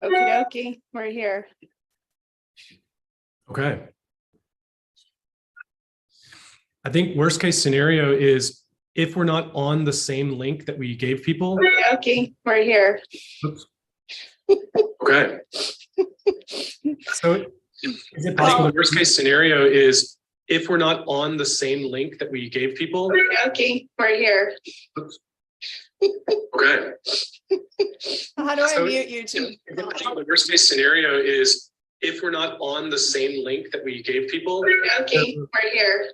Okie dokie, we're here. Okay. I think worst case scenario is if we're not on the same link that we gave people. Okie dokie, we're here. Oops. Okay. So is it possible the worst case scenario is if we're not on the same link that we gave people? Okie dokie, we're here. Oops. Okay. How do I mute YouTube? The worst case scenario is if we're not on the same link that we gave people. Okay, we're here.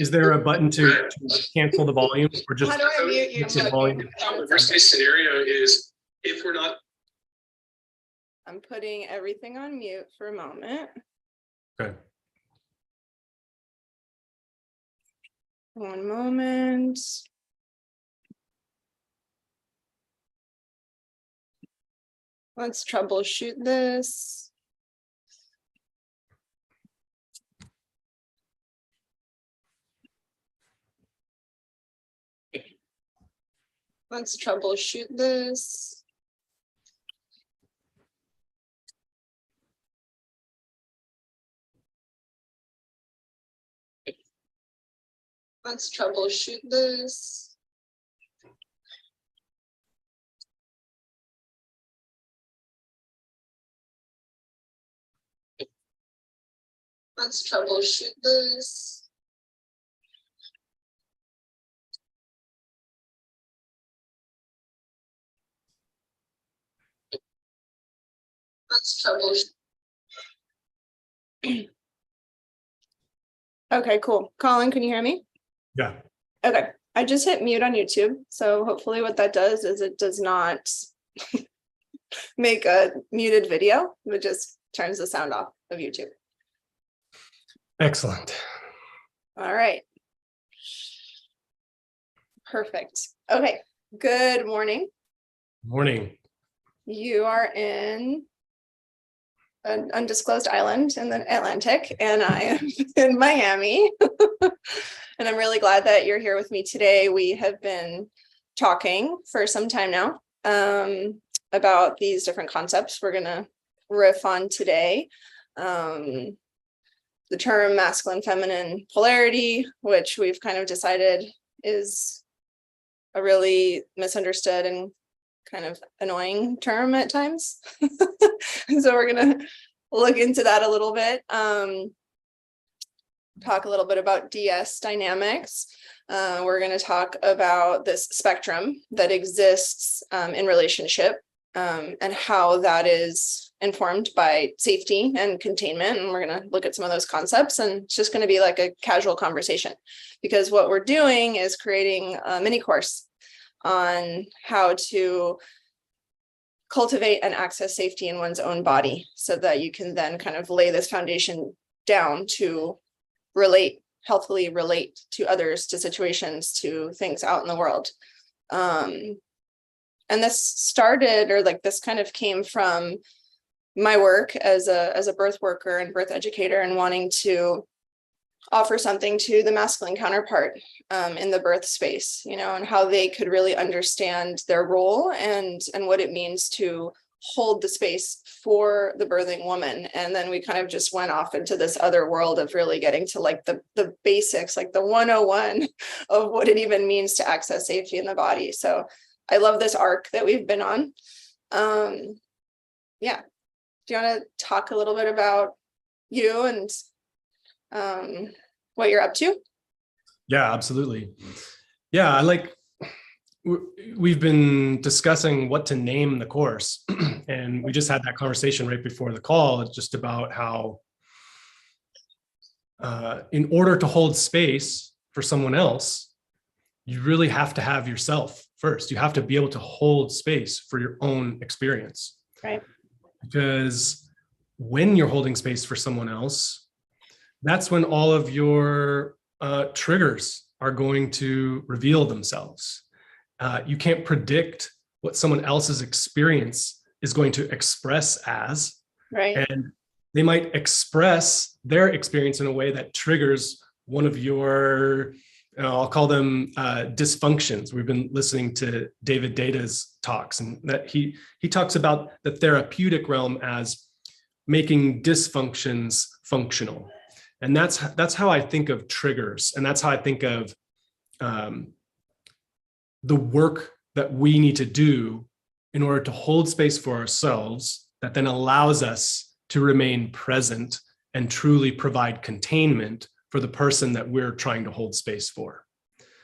Is there a button to cancel the volume or just How do I mute cancel the YouTube? volume? The worst case scenario is if we're not. I'm putting everything on mute for a moment. Okay. One moment. Let's troubleshoot this. Let's troubleshoot this. Let's troubleshoot this. Let's troubleshoot this. Let's troubleshoot. Okay, cool. Colin, can you hear me? Yeah. Okay, I just hit mute on YouTube. So hopefully what that does is it does not make a muted video, it just turns the sound off of YouTube. Excellent. All right. Perfect. Okay, good morning. Morning. You are in an undisclosed island in the Atlantic, and I am in Miami. And I'm really glad that you're here with me today. We have been talking for some time now about these different concepts we're going to riff on today. The term masculine, feminine polarity, which we've kind of decided is a really misunderstood and kind of annoying term at times. So we're going to look into that a little bit. Talk a little bit about DS dynamics. We're going to talk about this spectrum that exists in relationship and how that is informed by safety and containment. And we're going to look at some of those concepts, and it's just going to be like a casual conversation, because what we're doing is creating a mini course on how to cultivate and access safety in one's own body, so that you can then kind of lay this foundation down to healthily relate to others, to situations, to things out in the world. And this started, or like this kind of came from my work as a birth worker and birth educator, and wanting to offer something to the masculine counterpart in the birth space, and how they could really understand their role and what it means to hold the space for the birthing woman. And then we kind of just went off into this other world of really getting to like the basics, like the 101 of what it even means to access safety in the body. So I love this arc that we've been on. Yeah. Do you want to talk a little bit about you and what you're up to? Yeah, absolutely. Yeah, we've been discussing what to name the course, and we just had that conversation right before the call, just about how in order to hold space for someone else, you really have to have yourself first. You have to be able to hold space for your own experience. Right. Because when you're holding space for someone else, that's when all of your triggers are going to reveal themselves. You can't predict what someone else's experience is going to express as. Right. And they might express their experience in a way that triggers one of your I'll call them dysfunctions. We've been listening to David Data's talks, and that he talks about the therapeutic realm as making dysfunctions functional. And that's how I think of triggers. And that's how I think of the work that we need to do in order to hold space for ourselves that then allows us to remain present and truly provide containment for the person that we're trying to hold space for.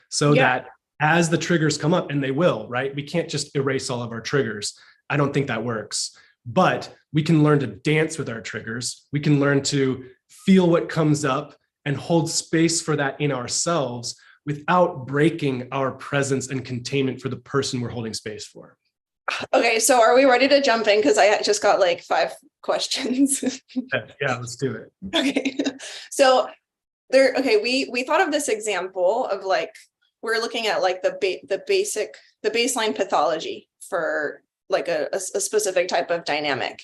So that as the triggers come up, and they will, right? We can't just erase all of our triggers. I don't think that works. But we can learn to dance with our triggers. We can learn to feel what comes up and hold space for that in ourselves without breaking our presence and containment for the person we're holding space for. Okay, so are we ready to jump in? Because I just got like 5 questions. Yeah, let's do it. Okay, so we thought of this example of like, we're looking at like the baseline pathology for like a specific type of dynamic.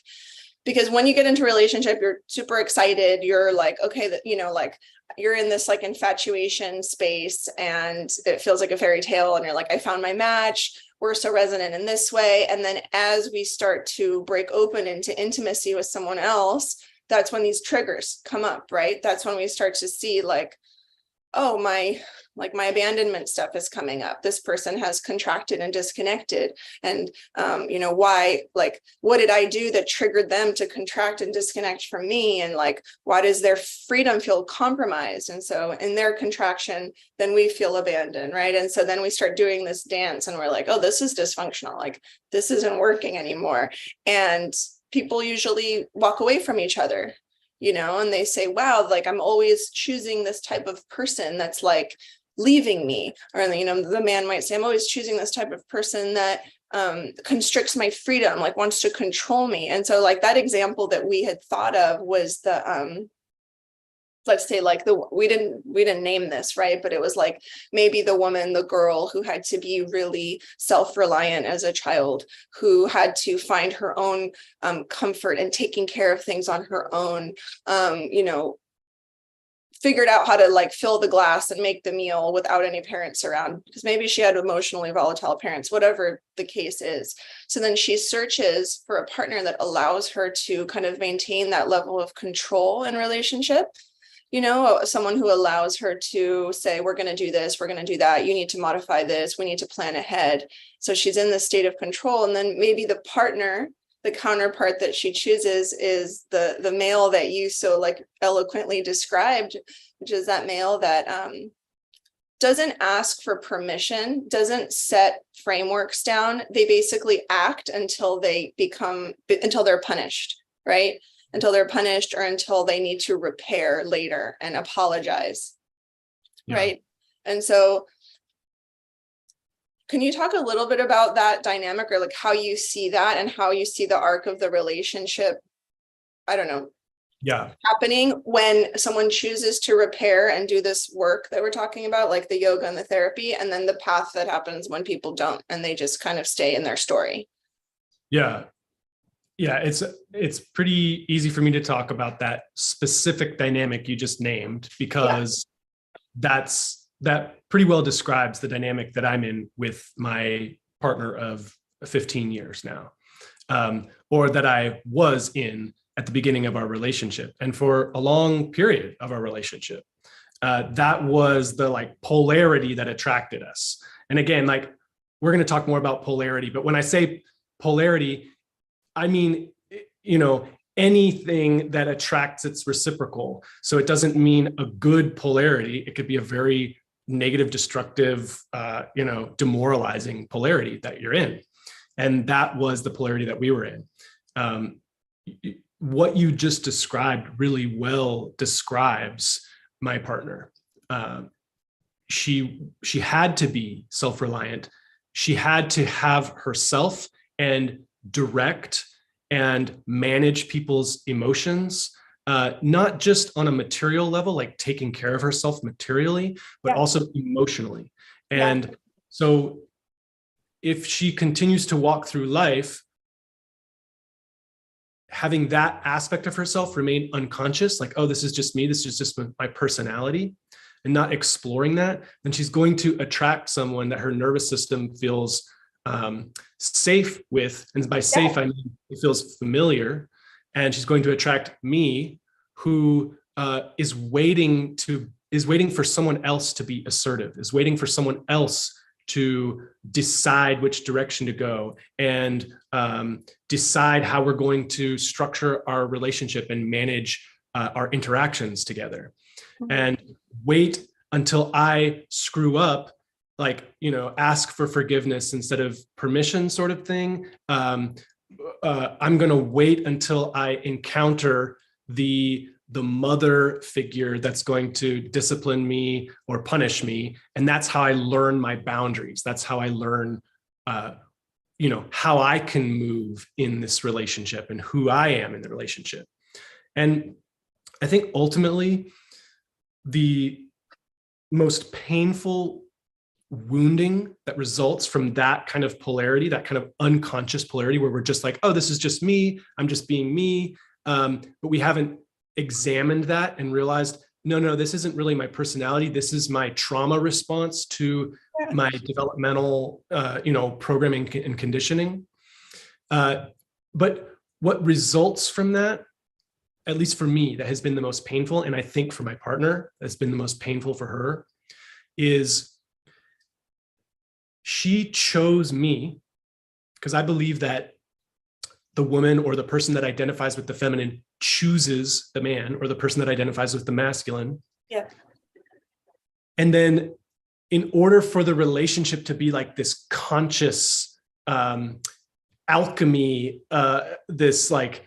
Because when you get into a relationship, you're super excited. You're like, okay, that, you know, like you're in this like infatuation space and it feels like a fairy tale. And you're like, I found my match. We're so resonant in this way. And then as we start to break open into intimacy with someone else, that's when these triggers come up, right? That's when we start to see like, oh, my abandonment stuff is coming up. This person has contracted and disconnected. And, why, like, what did I do that triggered them to contract and disconnect from me? And like, why does their freedom feel compromised? And so in their contraction, then we feel abandoned, right? And so then we start doing this dance and we're like, oh, this is dysfunctional. Like, this isn't working anymore. And people usually walk away from each other, and they say, wow, like I'm always choosing this type of person that's like leaving me. Or, the man might say, I'm always choosing this type of person that constricts my freedom, like wants to control me. And so like that example that we had thought of was the, let's say like we didn't name this, right? But it was like maybe the woman, the girl who had to be really self-reliant as a child, who had to find her own comfort and taking care of things on her own, figured out how to like fill the glass and make the meal without any parents around, because maybe she had emotionally volatile parents, whatever the case is. So then she searches for a partner that allows her to kind of maintain that level of control in relationship. Someone who allows her to say, we're going to do this, we're going to do that. You need to modify this. We need to plan ahead. So she's in this state of control. And then maybe the partner, the counterpart that she chooses is the male that you so like eloquently described, which is that male that doesn't ask for permission, doesn't set frameworks down. They basically act until they're punished, right? Until they're punished or until they need to repair later and apologize, right? And so can you talk a little bit about that dynamic, or like how you see that and how you see the arc of the relationship, happening when someone chooses to repair and do this work that we're talking about, like the yoga and the therapy, and then the path that happens when people don't, and they just kind of stay in their story? Yeah, it's pretty easy for me to talk about that specific dynamic you just named, because that pretty well describes the dynamic that I'm in with my partner of 15 years now, or that I was in at the beginning of our relationship and for a long period of our relationship. That was the like polarity that attracted us. And again, like we're going to talk more about polarity, but when I say polarity, I mean, anything that attracts its reciprocal. So it doesn't mean a good polarity. It could be a very negative, destructive, demoralizing polarity that you're in. And that was the polarity that we were in. What you just described really well describes my partner. She had to be self-reliant. She had to have herself and direct and manage people's emotions, not just on a material level, like taking care of herself materially, but also emotionally. And so if she continues to walk through life, having that aspect of herself remain unconscious, like, oh, this is just me, this is just my personality, and not exploring that, then she's going to attract someone that her nervous system feels safe with. And by safe, I mean it feels familiar. And she's going to attract me, who is waiting for someone else to be assertive, is waiting for someone else to decide which direction to go and decide how we're going to structure our relationship and manage our interactions together. And wait until I screw up, like, ask for forgiveness instead of permission, sort of thing. I'm going to wait until I encounter the mother figure that's going to discipline me or punish me. And that's how I learn my boundaries. That's how I learn, how I can move in this relationship and who I am in the relationship. And I think ultimately the most painful wounding that results from that kind of polarity, that kind of unconscious polarity, where we're just like, oh, this is just me, I'm just being me. But we haven't examined that and realized, no, this isn't really my personality. This is my trauma response to my developmental, programming and conditioning. But what results from that, at least for me, that has been the most painful, and I think for my partner, that's been the most painful for her, is she chose me, because I believe that the woman or the person that identifies with the feminine chooses the man, or the person that identifies with the masculine. Yeah. And then in order for the relationship to be like this conscious alchemy, this like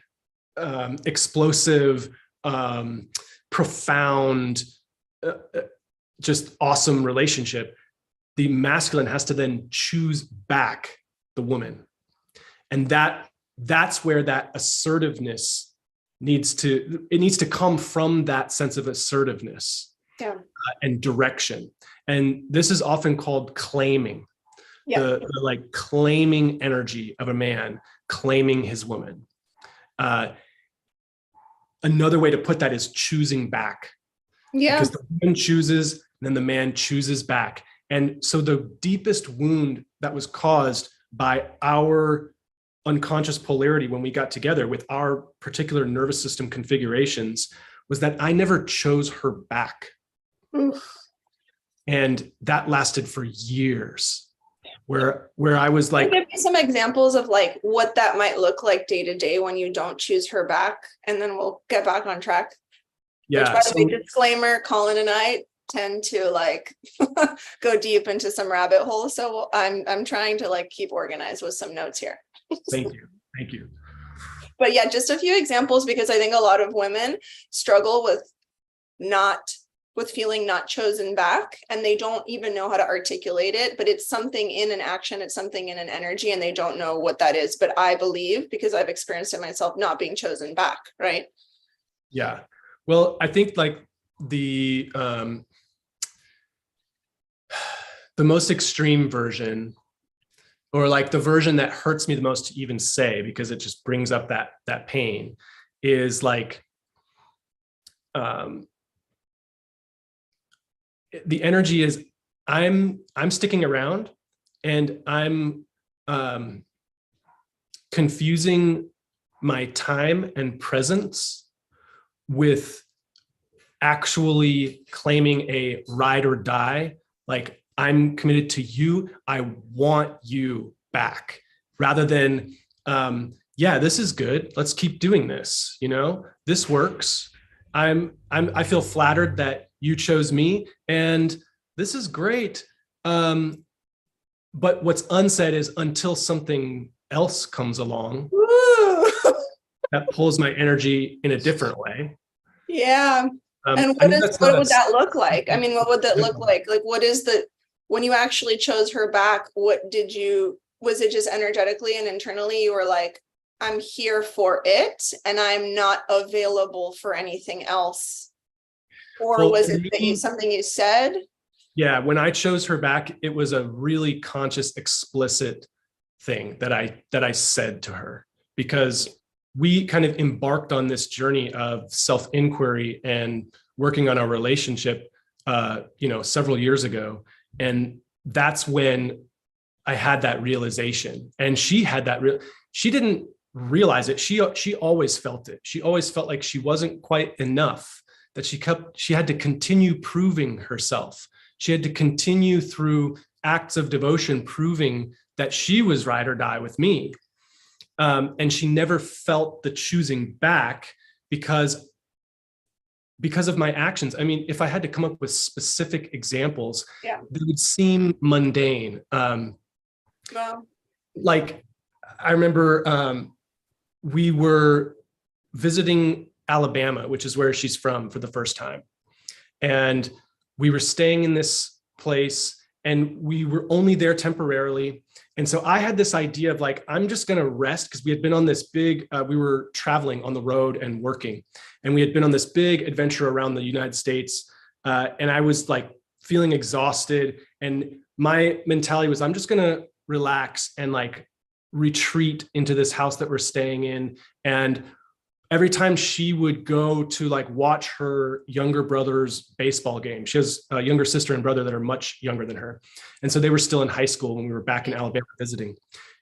explosive, profound, just awesome relationship, the masculine has to then choose back the woman. And that's where that assertiveness needs to come from, that sense of assertiveness and direction. And this is often called claiming, the like claiming energy of a man, claiming his woman. Another way to put that is choosing back. Because the woman chooses, then the man chooses back. And so the deepest wound that was caused by our unconscious polarity when we got together with our particular nervous system configurations was that I never chose her back. Oof. And that lasted for years, where I was like, give me some examples of like what that might look like day to day when you don't choose her back, and then we'll get back on track. Yeah. Which, by the way, disclaimer, Colin and I tend to like go deep into some rabbit holes. So I'm trying to like keep organized with some notes here. Thank you. But yeah, just a few examples, because I think a lot of women struggle with feeling not chosen back, and they don't even know how to articulate it, but it's something in an action, it's something in an energy, and they don't know what that is. But I believe, because I've experienced it myself, not being chosen back, right? Yeah. Well, I think like the most extreme version, or like the version that hurts me the most to even say, because it just brings up that pain, is like the energy is I'm sticking around, and I'm confusing my time and presence with actually claiming a ride or die. Like, I'm committed to you, I want you back, rather than this is good, let's keep doing this, this works. I feel flattered that you chose me, and this is great. But what's unsaid is, until something else comes along that pulls my energy in a different way. Yeah. And what would that look like? I mean, what would that look like? Like, when you actually chose her back, was it just energetically and internally you were like, I'm here for it and I'm not available for anything else? Or was it something you said? Yeah, when I chose her back, it was a really conscious, explicit thing that I said to her, because we kind of embarked on this journey of self-inquiry and working on our relationship several years ago. And that's when I had that realization. And she had that she didn't realize it. She always felt it. She always felt like she wasn't quite enough, that she had to continue proving herself. She had to continue through acts of devotion, proving that she was ride or die with me. And she never felt the choosing back because of my actions. I mean, if I had to come up with specific examples, Yeah. they would seem mundane. Well, Like I remember we were visiting Alabama, which is where she's from, for the first time. And we were staying in this place and we were only there temporarily. And so I had this idea of like, I'm just going to rest, because we had been on this big, we were traveling on the road and working, and we had been on this big adventure around the United States. And I was like feeling exhausted. And my mentality was, I'm just going to relax and like retreat into this house that we're staying in. And every time she would go to like watch her younger brother's baseball game, she has a younger sister and brother that are much younger than her. And so they were still in high school when we were back in Alabama visiting.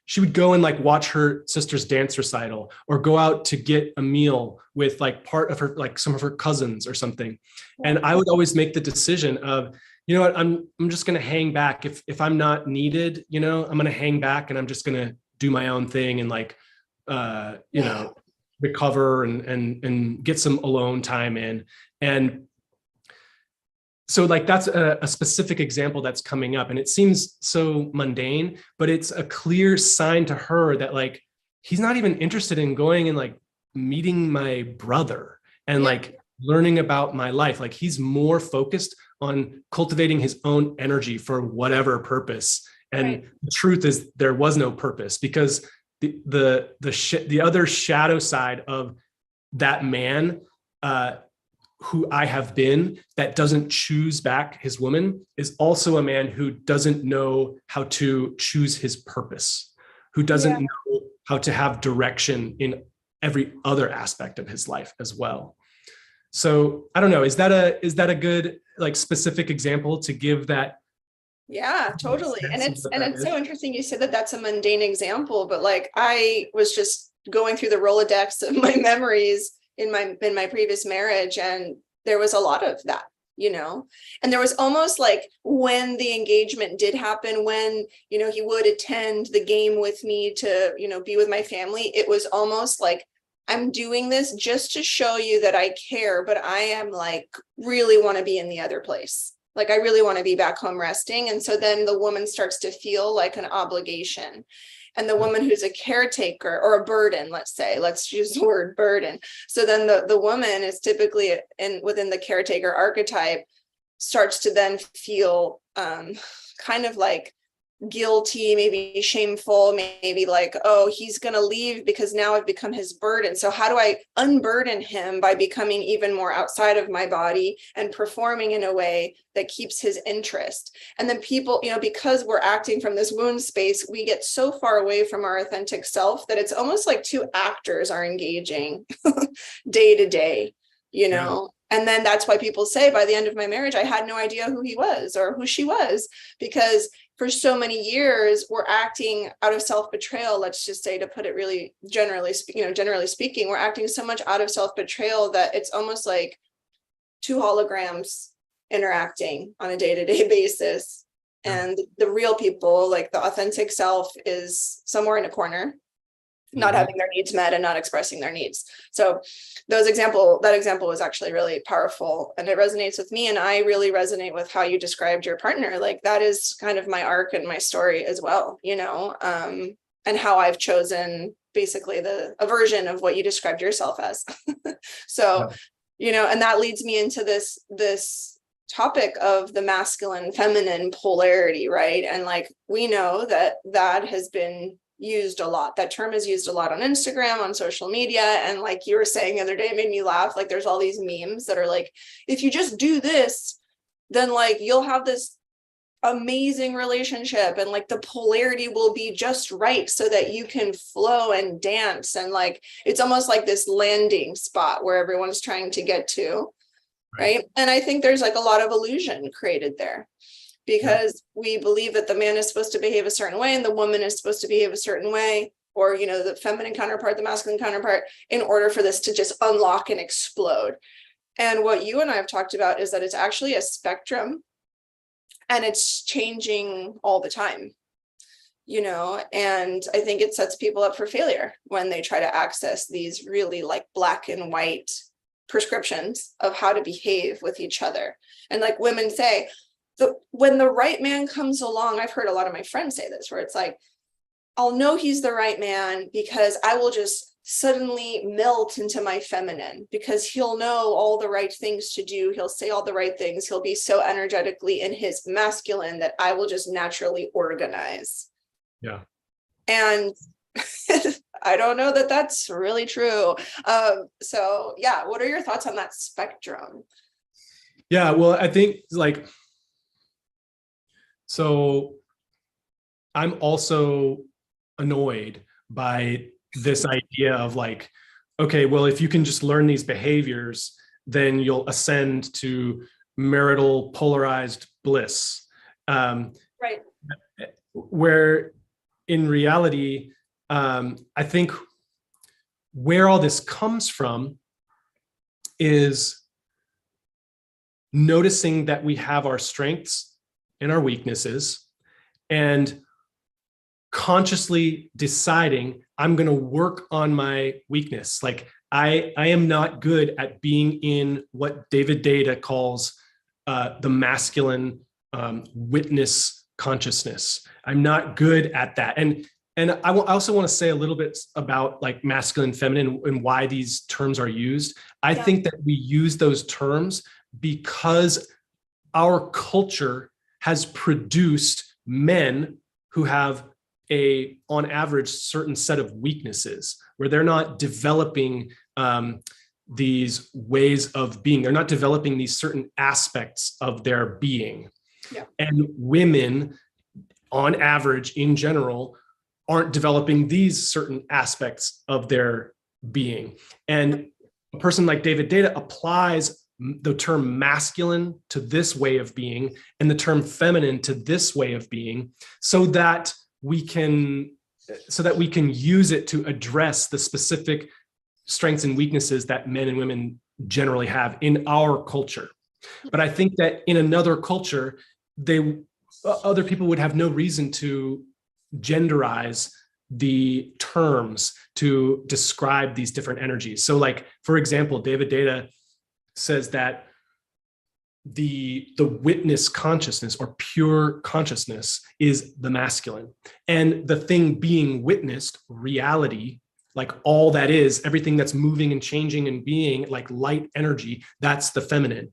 She would go and like watch her sister's dance recital, or go out to get a meal with like part of her, like some of her cousins or something. And I would always make the decision of, you know what, I'm just going to hang back. If I'm not needed, I'm going to hang back and I'm just going to do my own thing and like, recover and get some alone time in. And so like, that's a specific example that's coming up, and it seems so mundane, but it's a clear sign to her that like, he's not even interested in going and like meeting my brother and like learning about my life. Like he's more focused on cultivating his own energy for whatever purpose. And the truth is there was no purpose, because the other shadow side of that man who I have been, that doesn't choose back his woman, is also a man who doesn't know how to choose his purpose, who doesn't know how to have direction in every other aspect of his life as well. So I don't know, is that a good like specific example to give that? Yeah, totally. And it's so interesting you said that that's a mundane example, but like I was just going through the Rolodex of my memories in my previous marriage, and there was a lot of that, and there was almost like, when the engagement did happen, when he would attend the game with me to be with my family, it was almost like, I'm doing this just to show you that I care, but I am like really want to be in the other place. Like, I really want to be back home resting. And so then the woman starts to feel like an obligation. And the woman who's a caretaker or a burden, let's use the word burden. So then the woman is typically within the caretaker archetype, starts to then feel kind of like guilty, maybe shameful, maybe like, oh, he's going to leave because now I've become his burden. So how do I unburden him by becoming even more outside of my body and performing in a way that keeps his interest? And then people, because we're acting from this wound space, we get so far away from our authentic self that it's almost like two actors are engaging day to day, And then that's why people say, by the end of my marriage, I had no idea who he was or who she was, because for so many years we're acting out of self-betrayal. Let's just say, to put it really generally speaking, we're acting so much out of self-betrayal that it's almost like two holograms interacting on a day-to-day basis. And the real people, like the authentic self, is somewhere in a corner, not having their needs met and not expressing their needs. So that example was actually really powerful, and it resonates with me. And I really resonate with how you described your partner. Like, that is kind of my arc and my story as well, and how I've chosen basically a version of what you described yourself as. So, and that leads me into this topic of the masculine feminine polarity, right? And like, we know that has been used a lot. That term is used a lot on Instagram, on social media. And like you were saying the other day, it made me laugh. Like, there's all these memes that are like, if you just do this, then like you'll have this amazing relationship, and like the polarity will be just right so that you can flow and dance. And like, it's almost like this landing spot where everyone's trying to get to. right? And I think there's like a lot of illusion created there because we believe that the man is supposed to behave a certain way and the woman is supposed to behave a certain way, or, you know, the feminine counterpart, the masculine counterpart, in order for this to just unlock and explode. And what you and I have talked about is that it's actually a spectrum and it's changing all the time, you know, and I think it sets people up for failure when they try to access these really like black and white prescriptions of how to behave with each other. And like women say, when the right man comes along, I've heard a lot of my friends say this, where it's like, I'll know he's the right man because I will just suddenly melt into my feminine because he'll know all the right things to do. He'll say all the right things. He'll be so energetically in his masculine that I will just naturally organize. Yeah. And I don't know that that's really true. So yeah, what are your thoughts on that spectrum? Yeah, well, I think like, so I'm also annoyed by this idea of like, okay, well, if you can just learn these behaviors, then you'll ascend to marital polarized bliss. Right. Where in reality, I think where all this comes from is noticing that we have our strengths and our weaknesses and consciously deciding I'm going to work on my weakness. Like I am not good at being in what David Data calls the masculine witness consciousness. I'm not good at that. And I also want to say a little bit about like masculine, feminine, and why these terms are used. I think that we use those terms because our culture has produced men who have on average, certain set of weaknesses where they're not developing these ways of being. They're not developing these certain aspects of their being. Yeah. And women, on average, in general, aren't developing these certain aspects of their being. And a person like David Data applies the term masculine to this way of being and the term feminine to this way of being so that we can use it to address the specific strengths and weaknesses that men and women generally have in our culture. But I think that in another culture, other people would have no reason to genderize the terms to describe these different energies. So like, for example, David Data says that the witness consciousness or pure consciousness is the masculine, and the thing being witnessed, reality, like all that is, everything that's moving and changing and being like light energy, that's the feminine,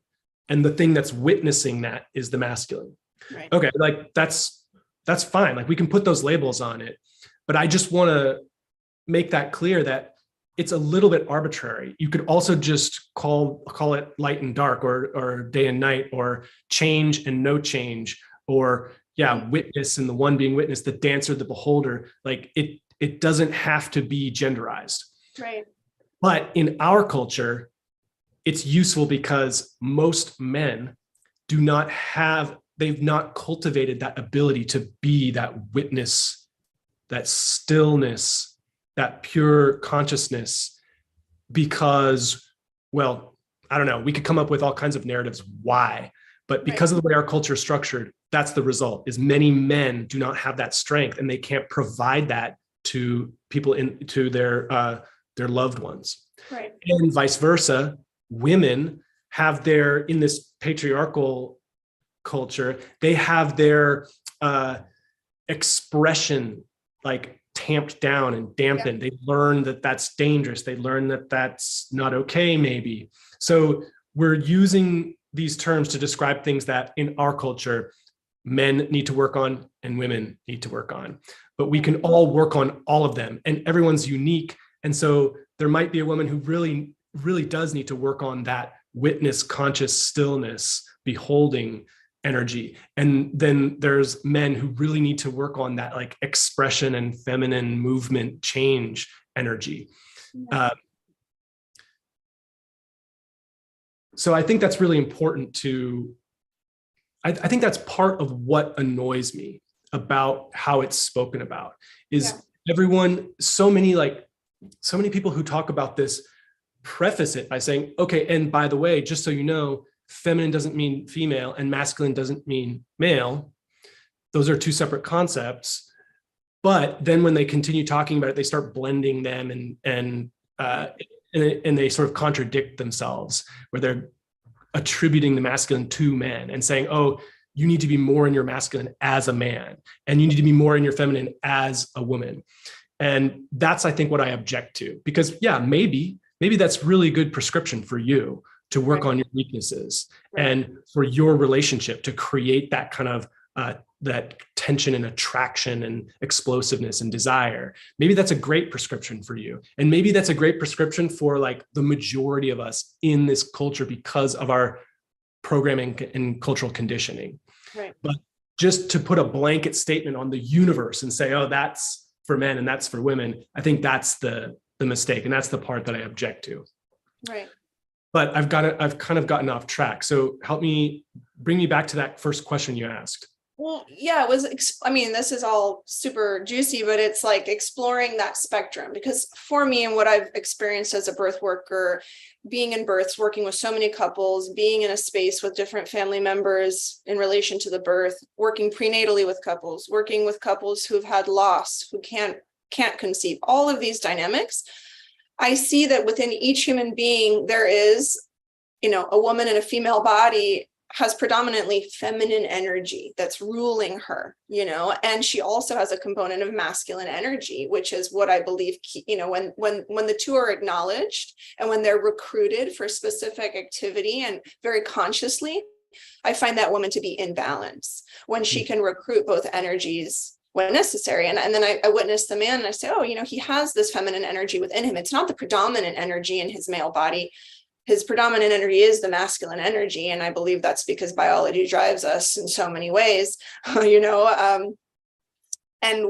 and the thing that's witnessing that is the masculine. Right. Okay, like that's fine, like we can put those labels on it, but I just want to make that clear that it's a little bit arbitrary. You could also just call it light and dark, or day and night, or change and no change, or witness and the one being witnessed, the dancer, the beholder. Like it doesn't have to be genderized. Right. But in our culture, it's useful because most men they've not cultivated that ability to be that witness, that stillness, that pure consciousness, because, well, I don't know, we could come up with all kinds of narratives why, but because of the way our culture is structured, that's the result, is many men do not have that strength and they can't provide that to people, to their loved ones. Right. And vice versa, women have in this patriarchal culture, they have their expression like tamped down and dampened. They learn that that's dangerous. They learn that that's not okay, maybe. So we're using these terms to describe things that in our culture, men need to work on and women need to work on. But we can all work on all of them, and everyone's unique. And so there might be a woman who really, really does need to work on that witness, conscious stillness, beholding energy. And then there's men who really need to work on that like expression and feminine movement change energy. So I think that's really important to, I think that's part of what annoys me about how it's spoken about is everyone, so many people who talk about this preface it by saying, okay, and by the way, just so you know, feminine doesn't mean female and masculine doesn't mean male. Those are two separate concepts. But then when they continue talking about it, they start blending them and they sort of contradict themselves, where they're attributing the masculine to men and saying, oh, you need to be more in your masculine as a man, and you need to be more in your feminine as a woman. And that's, I think, what I object to, because maybe that's really good prescription for you to work on your weaknesses and for your relationship to create that kind of that tension and attraction and explosiveness and desire. Maybe that's a great prescription for you. And maybe that's a great prescription for like the majority of us in this culture because of our programming and cultural conditioning. Right. But just to put a blanket statement on the universe and say, oh, that's for men and that's for women, I think that's the mistake. And that's the part that I object to. Right. But I've kind of gotten off track. So bring me back to that first question you asked. Well, yeah, this is all super juicy, but it's like exploring that spectrum, because for me and what I've experienced as a birth worker, being in births, working with so many couples, being in a space with different family members in relation to the birth, working prenatally with couples, working with couples who've had loss, who can't conceive, all of these dynamics, I see that within each human being, there is, a woman in a female body has predominantly feminine energy that's ruling her, and she also has a component of masculine energy, which is what I believe, when the two are acknowledged and when they're recruited for specific activity and very consciously, I find that woman to be in balance when she can recruit both energies when necessary. And then I witness the man and I say, oh, he has this feminine energy within him. It's not the predominant energy in his male body. His predominant energy is the masculine energy. And I believe that's because biology drives us in so many ways, and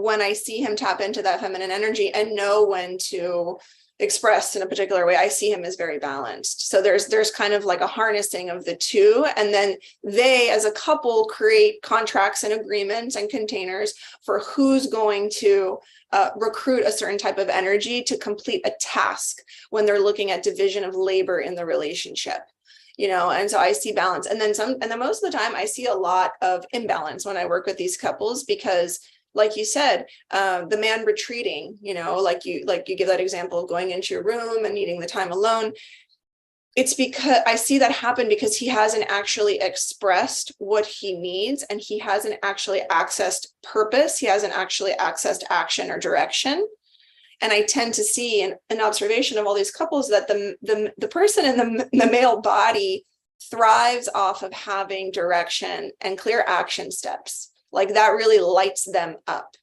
when I see him tap into that feminine energy and know when to express in a particular way, I see him as very balanced. So there's kind of like a harnessing of the two. And then they, as a couple, create contracts and agreements and containers for who's going to recruit a certain type of energy to complete a task when they're looking at division of labor in the relationship. And so I see balance. And then most of the time I see a lot of imbalance when I work with these couples, because like you said, the man retreating, like you give that example of going into your room and needing the time alone. It's because I see that happen because he hasn't actually expressed what he needs, and he hasn't actually accessed purpose. He hasn't actually accessed action or direction. And I tend to see an observation of all these couples that the person in the male body thrives off of having direction and clear action steps. Like that really lights them up,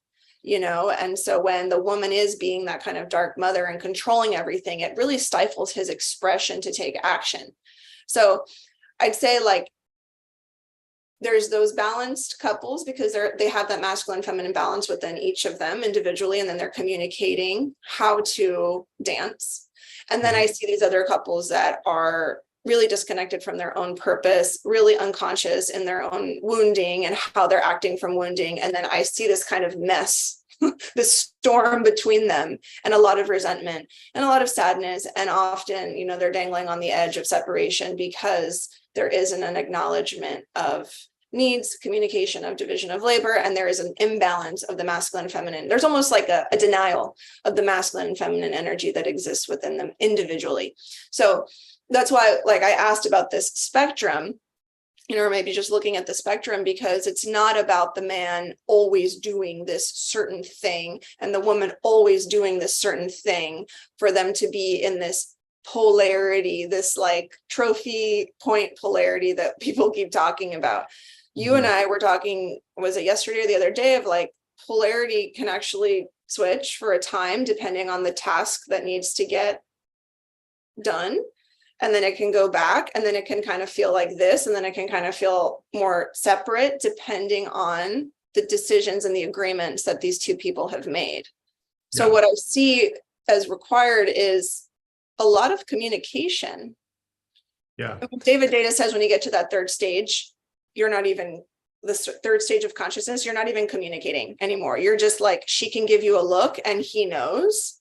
and so when the woman is being that kind of dark mother and controlling everything, it really stifles his expression to take action. So I'd say like there's those balanced couples because they have that masculine feminine balance within each of them individually, and then they're communicating how to dance. And then I see these other couples that are really disconnected from their own purpose, really unconscious in their own wounding and how they're acting from wounding. And then I see this kind of mess, this storm between them, and a lot of resentment and a lot of sadness. And often, they're dangling on the edge of separation because there isn't an acknowledgement of needs, communication of division of labor, and there is an imbalance of the masculine and feminine. There's almost like a denial of the masculine and feminine energy that exists within them individually. So that's why, like, I asked about this spectrum, or maybe just looking at the spectrum, because it's not about the man always doing this certain thing and the woman always doing this certain thing for them to be in this polarity, this like trophy point polarity that people keep talking about. You and I were talking, was it yesterday or the other day, of like polarity can actually switch for a time depending on the task that needs to get done. And then it can go back, and then it can kind of feel like this, and then it can kind of feel more separate depending on the decisions and the agreements that these two people have made. So what I see as required is a lot of communication Yeah. David Data says when you get to that third stage, you're not even third stage of consciousness, you're not even communicating anymore. You're just like, she can give you a look and he knows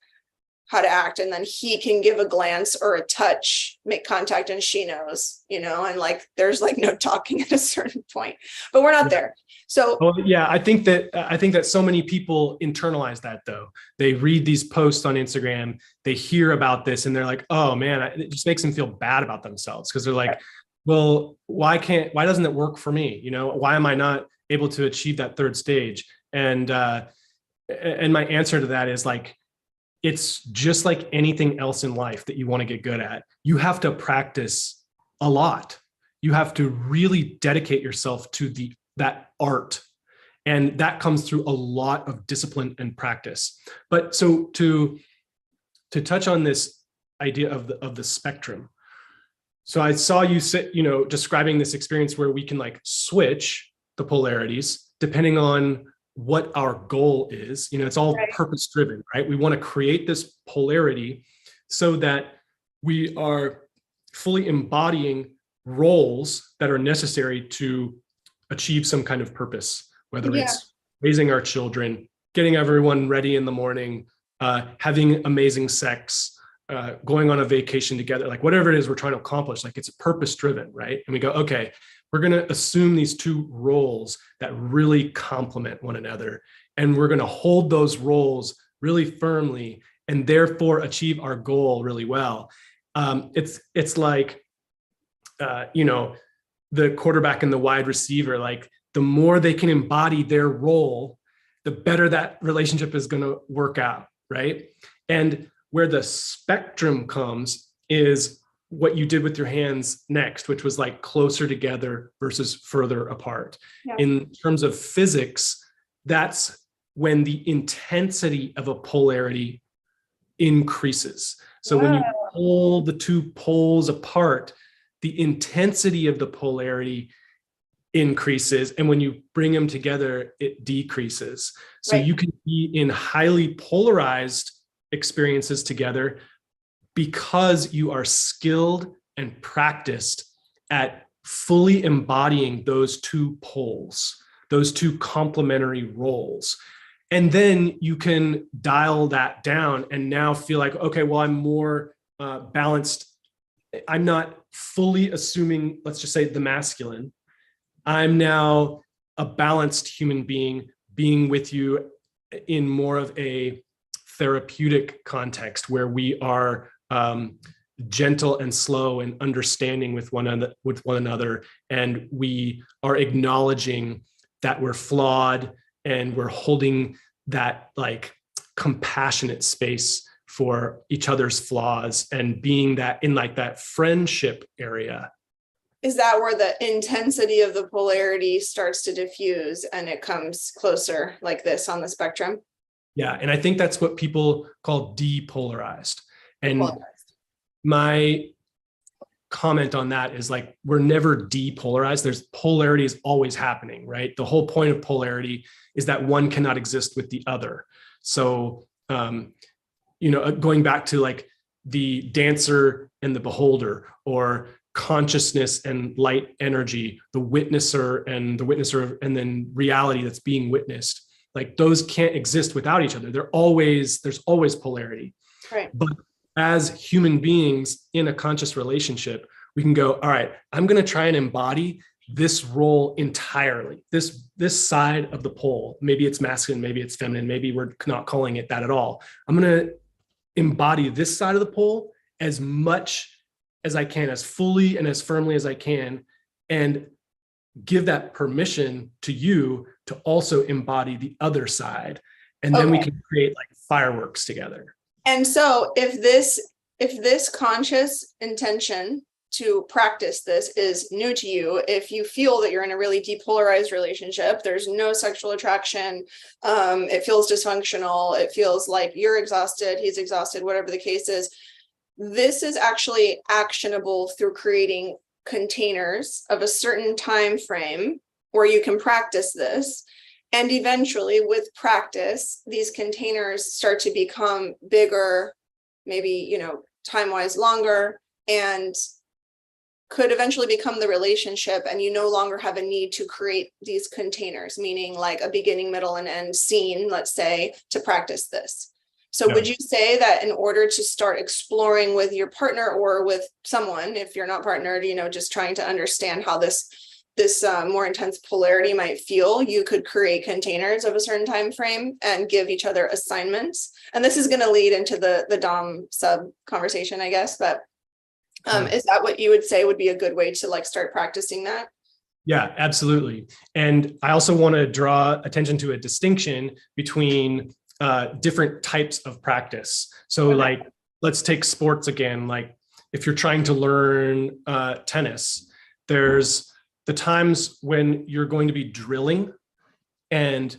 how to act. And then he can give a glance or a touch, make contact, and she knows, and like, there's like no talking at a certain point, but we're not there. So, well, yeah, I think that so many people internalize that though. They read these posts on Instagram, they hear about this, and they're like, "Oh man," it just makes them feel bad about themselves because they're like, "Well, why doesn't it work for me? Why am I not able to achieve that third stage?" And my answer to that is like, it's just like anything else in life that you want to get good at. You have to practice a lot. You have to really dedicate yourself to that art. And that comes through a lot of discipline and practice. But so to touch on this idea of the spectrum. So I saw you describing this experience where we can like switch the polarities depending on what our goal is. It's all purpose driven, right? We want to create this polarity so that we are fully embodying roles that are necessary to achieve some kind of purpose, whether it's raising our children, getting everyone ready in the morning, having amazing sex, going on a vacation together, like whatever it is we're trying to accomplish, like it's purpose driven, right? And we go, okay, we're going to assume these two roles that really complement one another. And we're going to hold those roles really firmly and therefore achieve our goal really well. It's like, the quarterback and the wide receiver, like the more they can embody their role, the better that relationship is going to work out, right? And where the spectrum comes is what you did with your hands next, which was like closer together versus further apart. Yeah. In terms of physics, that's when the intensity of a polarity increases. So when you pull the two poles apart, the intensity of the polarity increases. And when you bring them together, it decreases. So you can be in highly polarized experiences together because you are skilled and practiced at fully embodying those two poles, those two complementary roles. And then you can dial that down and now feel like, okay, well, I'm more balanced. I'm not fully assuming, let's just say, the masculine. I'm now a balanced human being with you in more of a therapeutic context where we are gentle and slow and understanding with one another, and we are acknowledging that we're flawed, and we're holding that like compassionate space for each other's flaws and being that in like that friendship area. Is that where the intensity of the polarity starts to diffuse and it comes closer like this on the spectrum? Yeah. And I think that's what people call depolarized. And my comment on that is like, we're never depolarized. There's polarity is always happening, right? The whole point of polarity is that one cannot exist with the other. So, going back to like the dancer and the beholder, or consciousness and light energy, the witnesser and then reality that's being witnessed, like those can't exist without each other. There's always polarity. Right. But as human beings in a conscious relationship, we can go, all right, I'm going to try and embody this role entirely, this side of the pole. Maybe it's masculine, maybe it's feminine, maybe we're not calling it that at all. I'm going to embody this side of the pole as much as I can, as fully and as firmly as I can, and give that permission to you to also embody the other side. And then we can create like fireworks together. And so if this conscious intention to practice this is new to you, if you feel that you're in a really depolarized relationship, there's no sexual attraction, it feels dysfunctional, it feels like you're exhausted, he's exhausted, whatever the case is, this is actually actionable through creating containers of a certain time frame where you can practice this. And eventually with practice, these containers start to become bigger, maybe, time-wise longer, and could eventually become the relationship, and you no longer have a need to create these containers, meaning like a beginning, middle, and end scene, let's say, to practice this. So Yeah. would you say that in order to start exploring with your partner or with someone, if you're not partnered, you know, just trying to understand how this more intense polarity might feel, you could create containers of a certain time frame and give each other assignments? And this is going to lead into the dom sub conversation, I guess, but is that what you would say would be a good way to like start practicing that? Yeah, absolutely. And I also want to draw attention to a distinction between different types of practice. So like, let's take sports again. Like if you're trying to learn tennis, there's the times when you're going to be drilling and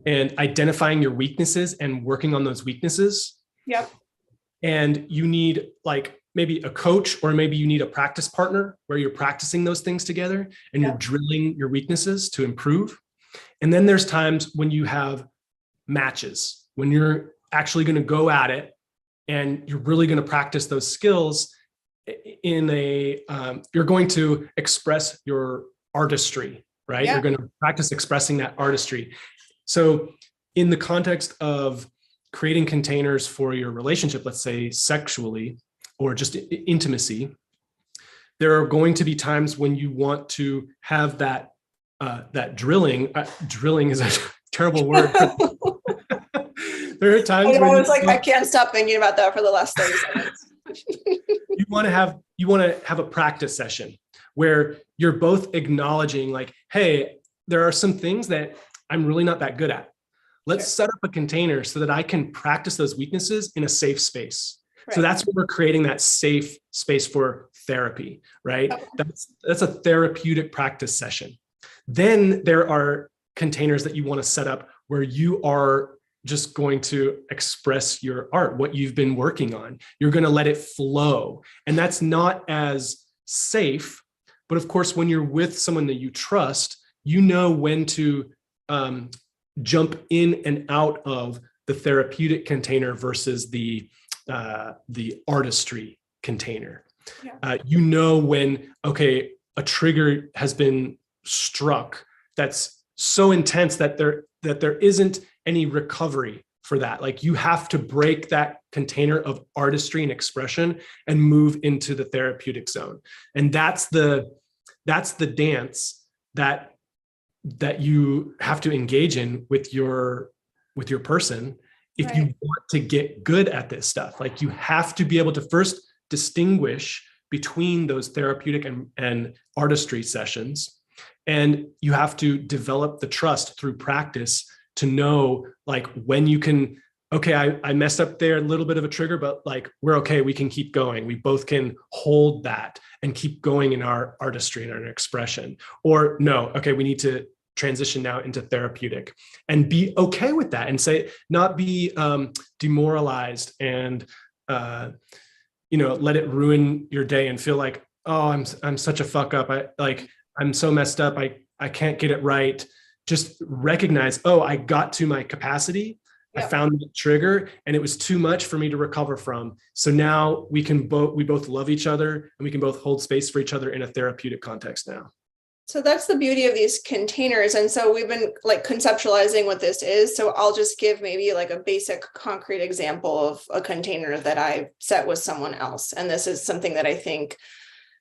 identifying your weaknesses and working on those weaknesses. Yep. And you need like maybe a coach, or maybe you need a practice partner where you're practicing those things together and you're drilling your weaknesses to improve. And then there's times when you have matches, when you're actually going to go at it and you're really going to practice those skills in you're going to express your artistry, right? Yeah. You're going to practice expressing that artistry. So in the context of creating containers for your relationship, let's say sexually or just intimacy, there are going to be times when you want to have that drilling. Drilling is a terrible word. There are times when I can't stop thinking about that for the last 30 seconds. you want to have a practice session where you're both acknowledging like, hey, there are some things that I'm really not that good at. Let's set up a container so that I can practice those weaknesses in a safe space. Right. So that's what we're creating, that safe space for therapy, right? Okay. That's a therapeutic practice session. Then there are containers that you want to set up where you are just going to express your art, what you've been working on. You're going to let it flow. And that's not as safe. But of course, when you're with someone that you trust, you know when to jump in and out of the therapeutic container versus the artistry container. Yeah. You know when, okay, a trigger has been struck that's so intense that there isn't any recovery for that. Like you have to break that container of artistry and expression and move into the therapeutic zone. And that's the dance that you have to engage in with your person if you want to get good at this stuff. Like you have to be able to first distinguish between those therapeutic and artistry sessions. And you have to develop the trust through practice to know like when you can, okay, I messed up there, a little bit of a trigger, but like, we're okay. We can keep going. We both can hold that and keep going in our artistry and our expression. Or no, okay, we need to transition now into therapeutic and be okay with that and say, not be demoralized and, let it ruin your day and feel like, oh, I'm such a fuck up. I'm so messed up. I can't get it right. Just recognize, oh, I got to my capacity. Yep. I found the trigger and it was too much for me to recover from. So now we both love each other and we can both hold space for each other in a therapeutic context now. So that's the beauty of these containers. And so we've been like conceptualizing what this is. So I'll just give maybe like a basic concrete example of a container that I set with someone else. And this is something that I think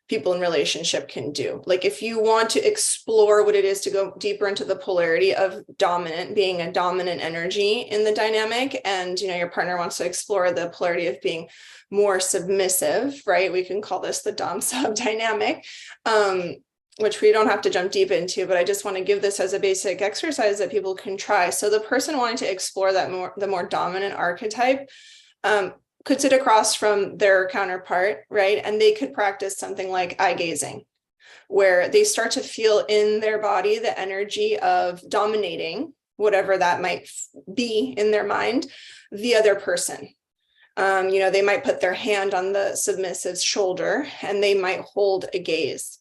people in relationship can do. Like if you want to explore what it is to go deeper into the polarity of being a dominant energy in the dynamic, and your partner wants to explore the polarity of being more submissive, right? We can call this the dom sub dynamic, which we don't have to jump deep into, but I just want to give this as a basic exercise that people can try. So the person wanting to explore the more dominant archetype could sit across from their counterpart, right? And they could practice something like eye gazing, where they start to feel in their body the energy of dominating, whatever that might be in their mind, the other person. They might put their hand on the submissive's shoulder and they might hold a gaze.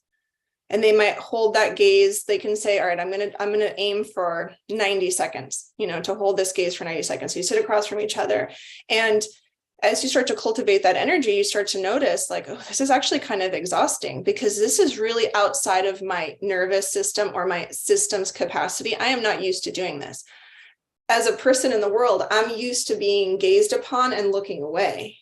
And they might hold that gaze. They can say, all right, I'm gonna aim for 90 seconds, to hold this gaze for 90 seconds. So you sit across from each other. And as you start to cultivate that energy, you start to notice like, oh, this is actually kind of exhausting because this is really outside of my nervous system or my system's capacity. I am not used to doing this. As a person in the world, I'm used to being gazed upon and looking away.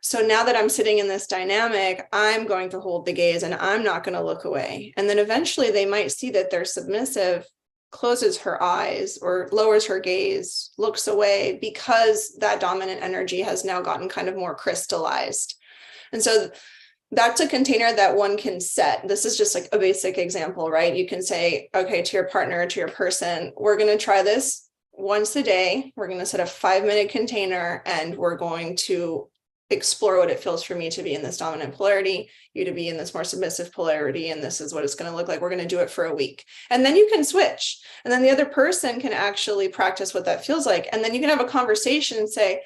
So now that I'm sitting in this dynamic, I'm going to hold the gaze and I'm not going to look away. And then eventually they might see that their submissive closes her eyes or lowers her gaze, looks away, because that dominant energy has now gotten kind of more crystallized. And so that's a container that one can set. This is just like a basic example, right? You can say, okay, to your partner, to your person, we're going to try this once a day. We're going to set a 5-minute container and we're going to explore what it feels for me to be in this dominant polarity, you to be in this more submissive polarity, and this is what it's going to look like. We're going to do it for a week. And then you can switch. And then the other person can actually practice what that feels like. And then you can have a conversation and say,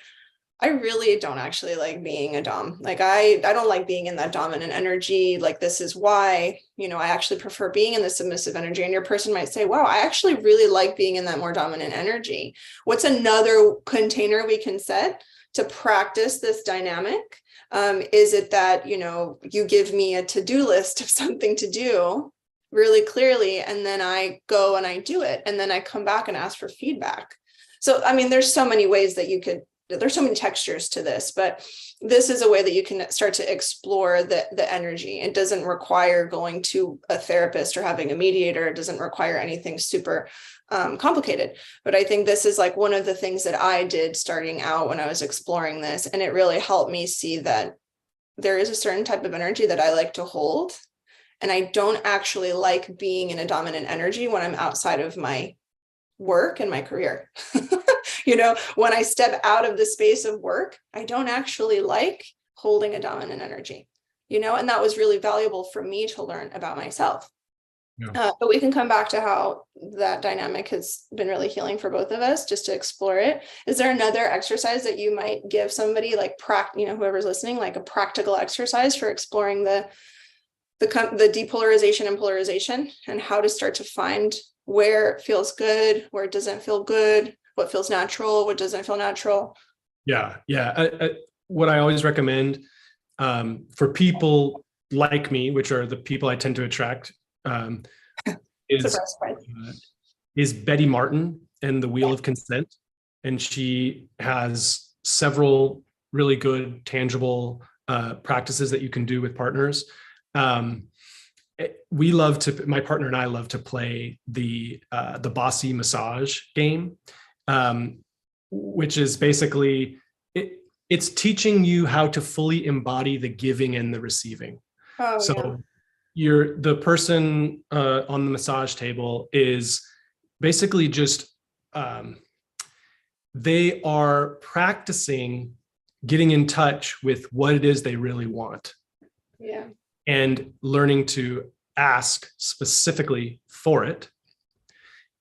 I really don't actually like being a dom. Like I don't like being in that dominant energy. Like this is why, I actually prefer being in the submissive energy. And your person might say, wow, I actually really like being in that more dominant energy. What's another container we can set to practice this dynamic? Is it that, you give me a to-do list of something to do really clearly, and then I go and I do it, and then I come back and ask for feedback. So, there's so many ways that there's so many textures to this, but this is a way that you can start to explore the energy. It doesn't require going to a therapist or having a mediator. It doesn't require anything super complicated. But I think this is like one of the things that I did starting out when I was exploring this. And it really helped me see that there is a certain type of energy that I like to hold. And I don't actually like being in a dominant energy when I'm outside of my work and my career. When I step out of the space of work, I don't actually like holding a dominant energy, and that was really valuable for me to learn about myself. Yeah. But we can come back to how that dynamic has been really healing for both of us, just to explore it. Is there another exercise that you might give somebody, like whoever's listening, like a practical exercise for exploring the depolarization and polarization, and how to start to find where it feels good, where it doesn't feel good, what feels natural, what doesn't feel natural? Yeah. What I always recommend for people like me, which are the people I tend to attract, is Betty Martin and the Wheel of Consent. And she has several really good, tangible practices that you can do with partners. My partner and I love to play the bossy massage game, which is basically, it's teaching you how to fully embody the giving and the receiving. The person on the massage table is basically just, they are practicing getting in touch with what it is they really want. Yeah. And learning to ask specifically for it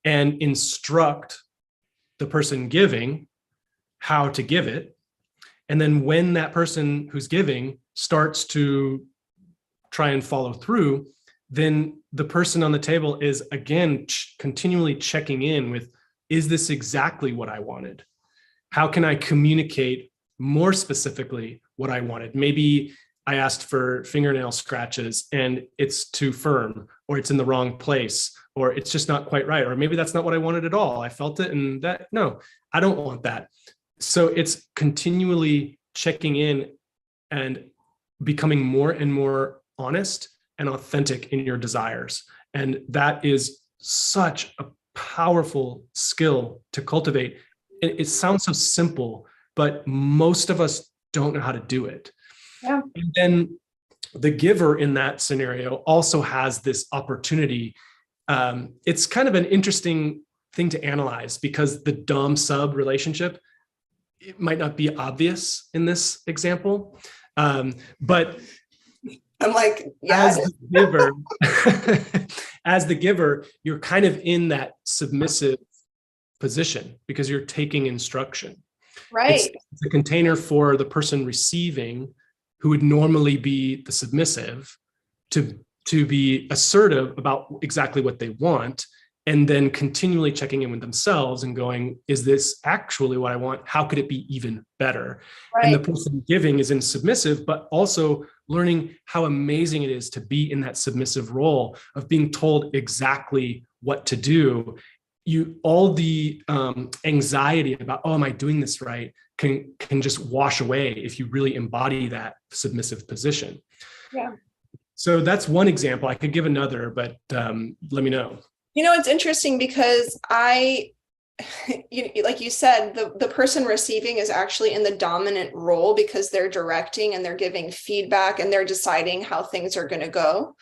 and instruct the person giving how to give it. And then when that person who's giving starts to try and follow through, then the person on the table is again continually checking in with, is this exactly what I wanted? How can I communicate more specifically what I wanted? Maybe I asked for fingernail scratches and it's too firm, or it's in the wrong place, or it's just not quite right. Or maybe that's not what I wanted at all. I felt it and no, I don't want that. So it's continually checking in and becoming more and more honest and authentic in your desires. And that is such a powerful skill to cultivate. It sounds so simple, but most of us don't know how to do it. Yeah. And then the giver in that scenario also has this opportunity. It's kind of an interesting thing to analyze because the dom sub relationship, it might not be obvious in this example, but I'm like, yeah. As the giver, you're kind of in that submissive position because you're taking instruction. Right. It's a container for the person receiving, who would normally be the submissive, to be assertive about exactly what they want. and then continually checking in with themselves and going, is this actually what I want? How could it be even better? And the Right. person giving is in submissive, but also learning how amazing it is to be in that submissive role of being told exactly what to do. All the anxiety about, oh, am I doing this right, can just wash away if you really embody that submissive position. Yeah. So that's one example. I could give another, but let me know. It's interesting because like you said, the person receiving is actually in the dominant role because they're directing and they're giving feedback and they're deciding how things are going to go.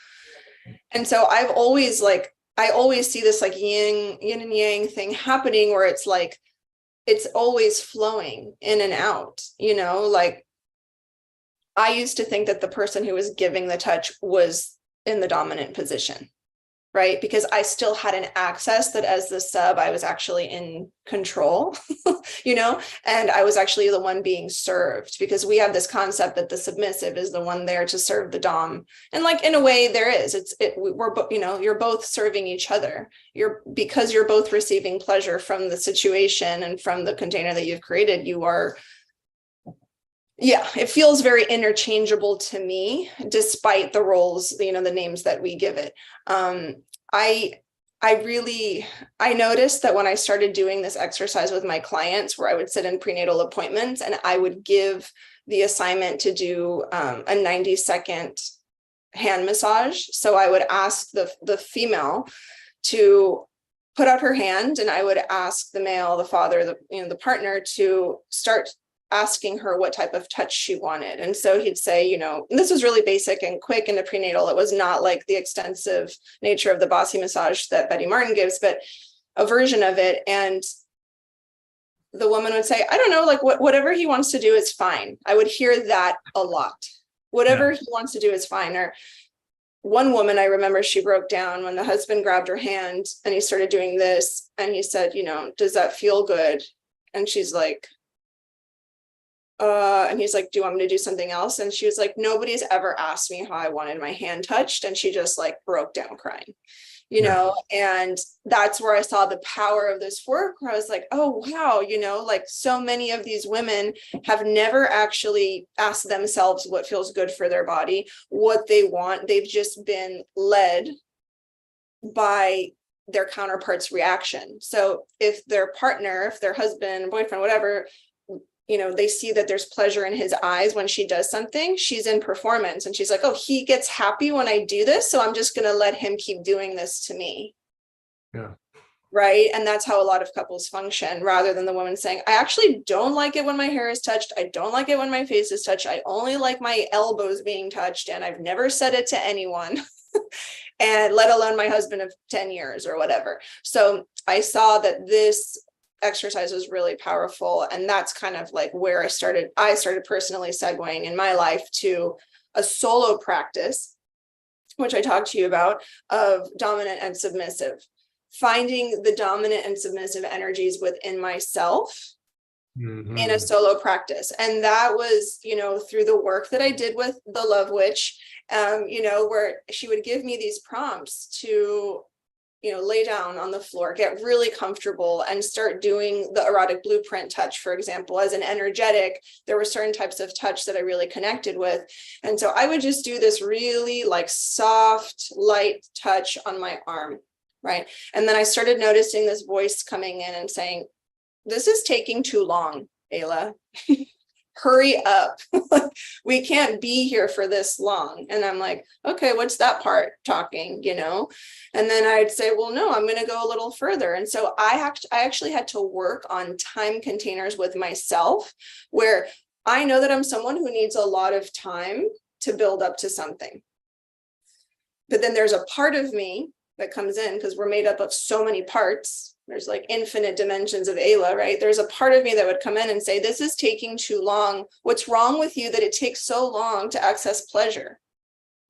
And so I always see this like yin and yang thing happening where it's like, it's always flowing in and out, like I used to think that the person who was giving the touch was in the dominant position, right? Because I still had an access that as the sub, I was actually in control, and I was actually the one being served, because we have this concept that the submissive is the one there to serve the dom. And like, in a way there is, you're both serving each other. Because you're both receiving pleasure from the situation and from the container that you've created, it feels very interchangeable to me, despite the roles, the names that we give it. I noticed that when I started doing this exercise with my clients, where I would sit in prenatal appointments and I would give the assignment to do a 90-second hand massage. So I would ask the female to put out her hand, and I would ask the male, the father, the partner, to start asking her what type of touch she wanted. And so he'd say, and this was really basic and quick in the prenatal. It was not like the extensive nature of the bossy massage that Betty Martin gives, but a version of it. And the woman would say, I don't know, like whatever he wants to do is fine. I would hear that a lot. Whatever he wants to do is fine. Or one woman, I remember, she broke down when the husband grabbed her hand and he started doing this. And he said, does that feel good? And she's like, and he's like, do you want me to do something else? And she was like, nobody's ever asked me how I wanted my hand touched. And she just like broke down crying, and that's where I saw the power of this work, where I was like, oh, wow, like so many of these women have never actually asked themselves what feels good for their body, what they want. They've just been led by their counterpart's reaction. So if their partner, if their husband, boyfriend, whatever, they see that there's pleasure in his eyes when she does something, she's in performance and she's like, oh, he gets happy when I do this, so I'm just going to let him keep doing this to me. Yeah. Right. And that's how a lot of couples function, rather than the woman saying, I actually don't like it when my hair is touched. I don't like it when my face is touched. I only like my elbows being touched. And I've never said it to anyone, and let alone my husband of 10 years or whatever. So I saw that this exercise was really powerful. And that's kind of like where I started personally segueing in my life to a solo practice, which I talked to you about, of dominant and submissive, finding the dominant and submissive energies within myself in a solo practice. And that was, through the work that I did with the Love Witch, where she would give me these prompts to lay down on the floor, get really comfortable, and start doing the erotic blueprint touch, for example. As an energetic, there were certain types of touch that I really connected with. And so I would just do this really like soft, light touch on my arm, right? And then I started noticing this voice coming in and saying, this is taking too long, Eyla. Hurry up. We can't be here for this long. And I'm like, okay, what's that part talking, And then I'd say, well, no, I'm going to go a little further. And so I actually had to work on time containers with myself, where I know that I'm someone who needs a lot of time to build up to something. But then there's a part of me that comes in, because we're made up of so many parts. There's like infinite dimensions of Eyla, right? There's a part of me that would come in and say, this is taking too long. What's wrong with you that it takes so long to access pleasure?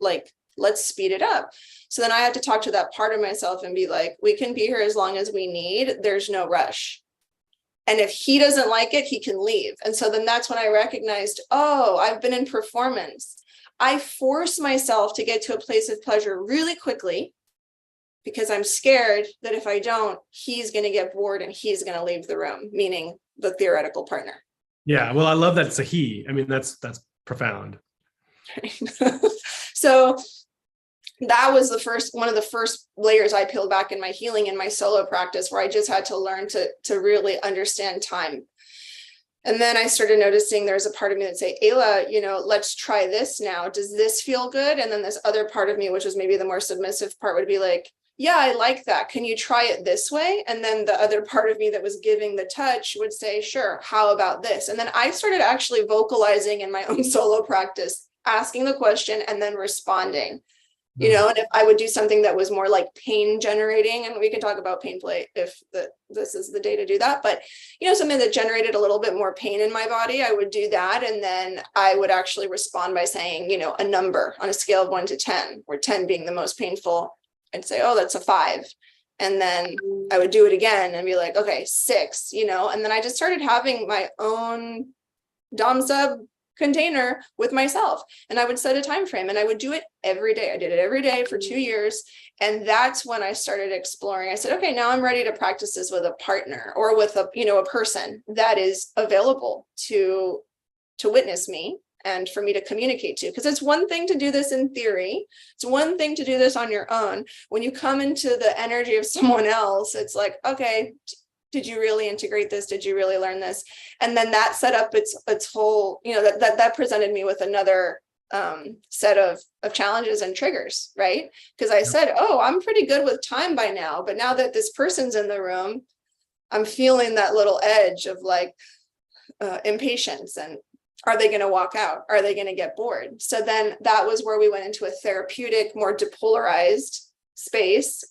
Like, let's speed it up. So then I had to talk to that part of myself and be like, we can be here as long as we need. There's no rush. And if he doesn't like it, he can leave. And so then that's when I recognized, oh, I've been in performance. I force myself to get to a place of pleasure really quickly, because I'm scared that if I don't, he's going to get bored and he's going to leave the room, meaning the theoretical partner. Yeah. Well, I love that it's a he. I mean, that's profound. So that was one of the first layers I peeled back in my healing in my solo practice, where I just had to learn to really understand time. And then I started noticing there's a part of me that say, Eyla, let's try this now. Does this feel good? And then this other part of me, which was maybe the more submissive part, would be like, yeah, I like that. Can you try it this way? And then the other part of me that was giving the touch would say, sure, how about this? And then I started actually vocalizing in my own solo practice, asking the question and then responding. And if I would do something that was more like pain generating, and we can talk about pain play if this is the day to do that, but something that generated a little bit more pain in my body, I would do that. And then I would actually respond by saying, a number on a scale of 1 to 10, where 10 being the most painful. I'd say, oh, that's a 5. And then I would do it again and be like, okay, 6, and then I just started having my own dom sub container with myself, and I would set a time frame and I would do it every day. I did it every day for 2 years. And that's when I started exploring. I said, okay, now I'm ready to practice this with a partner or with a person that is available to witness me and for me to communicate to. Because it's one thing to do this in theory. It's one thing to do this on your own. When you come into the energy of someone else, it's like, okay, did you really integrate this? Did you really learn this? And then that set up its whole, that presented me with another set of challenges and triggers, right? Because I said, oh, I'm pretty good with time by now. But now that this person's in the room, I'm feeling that little edge of like impatience. And are they going to walk out? Are they going to get bored? So then that was where we went into a therapeutic, more depolarized space,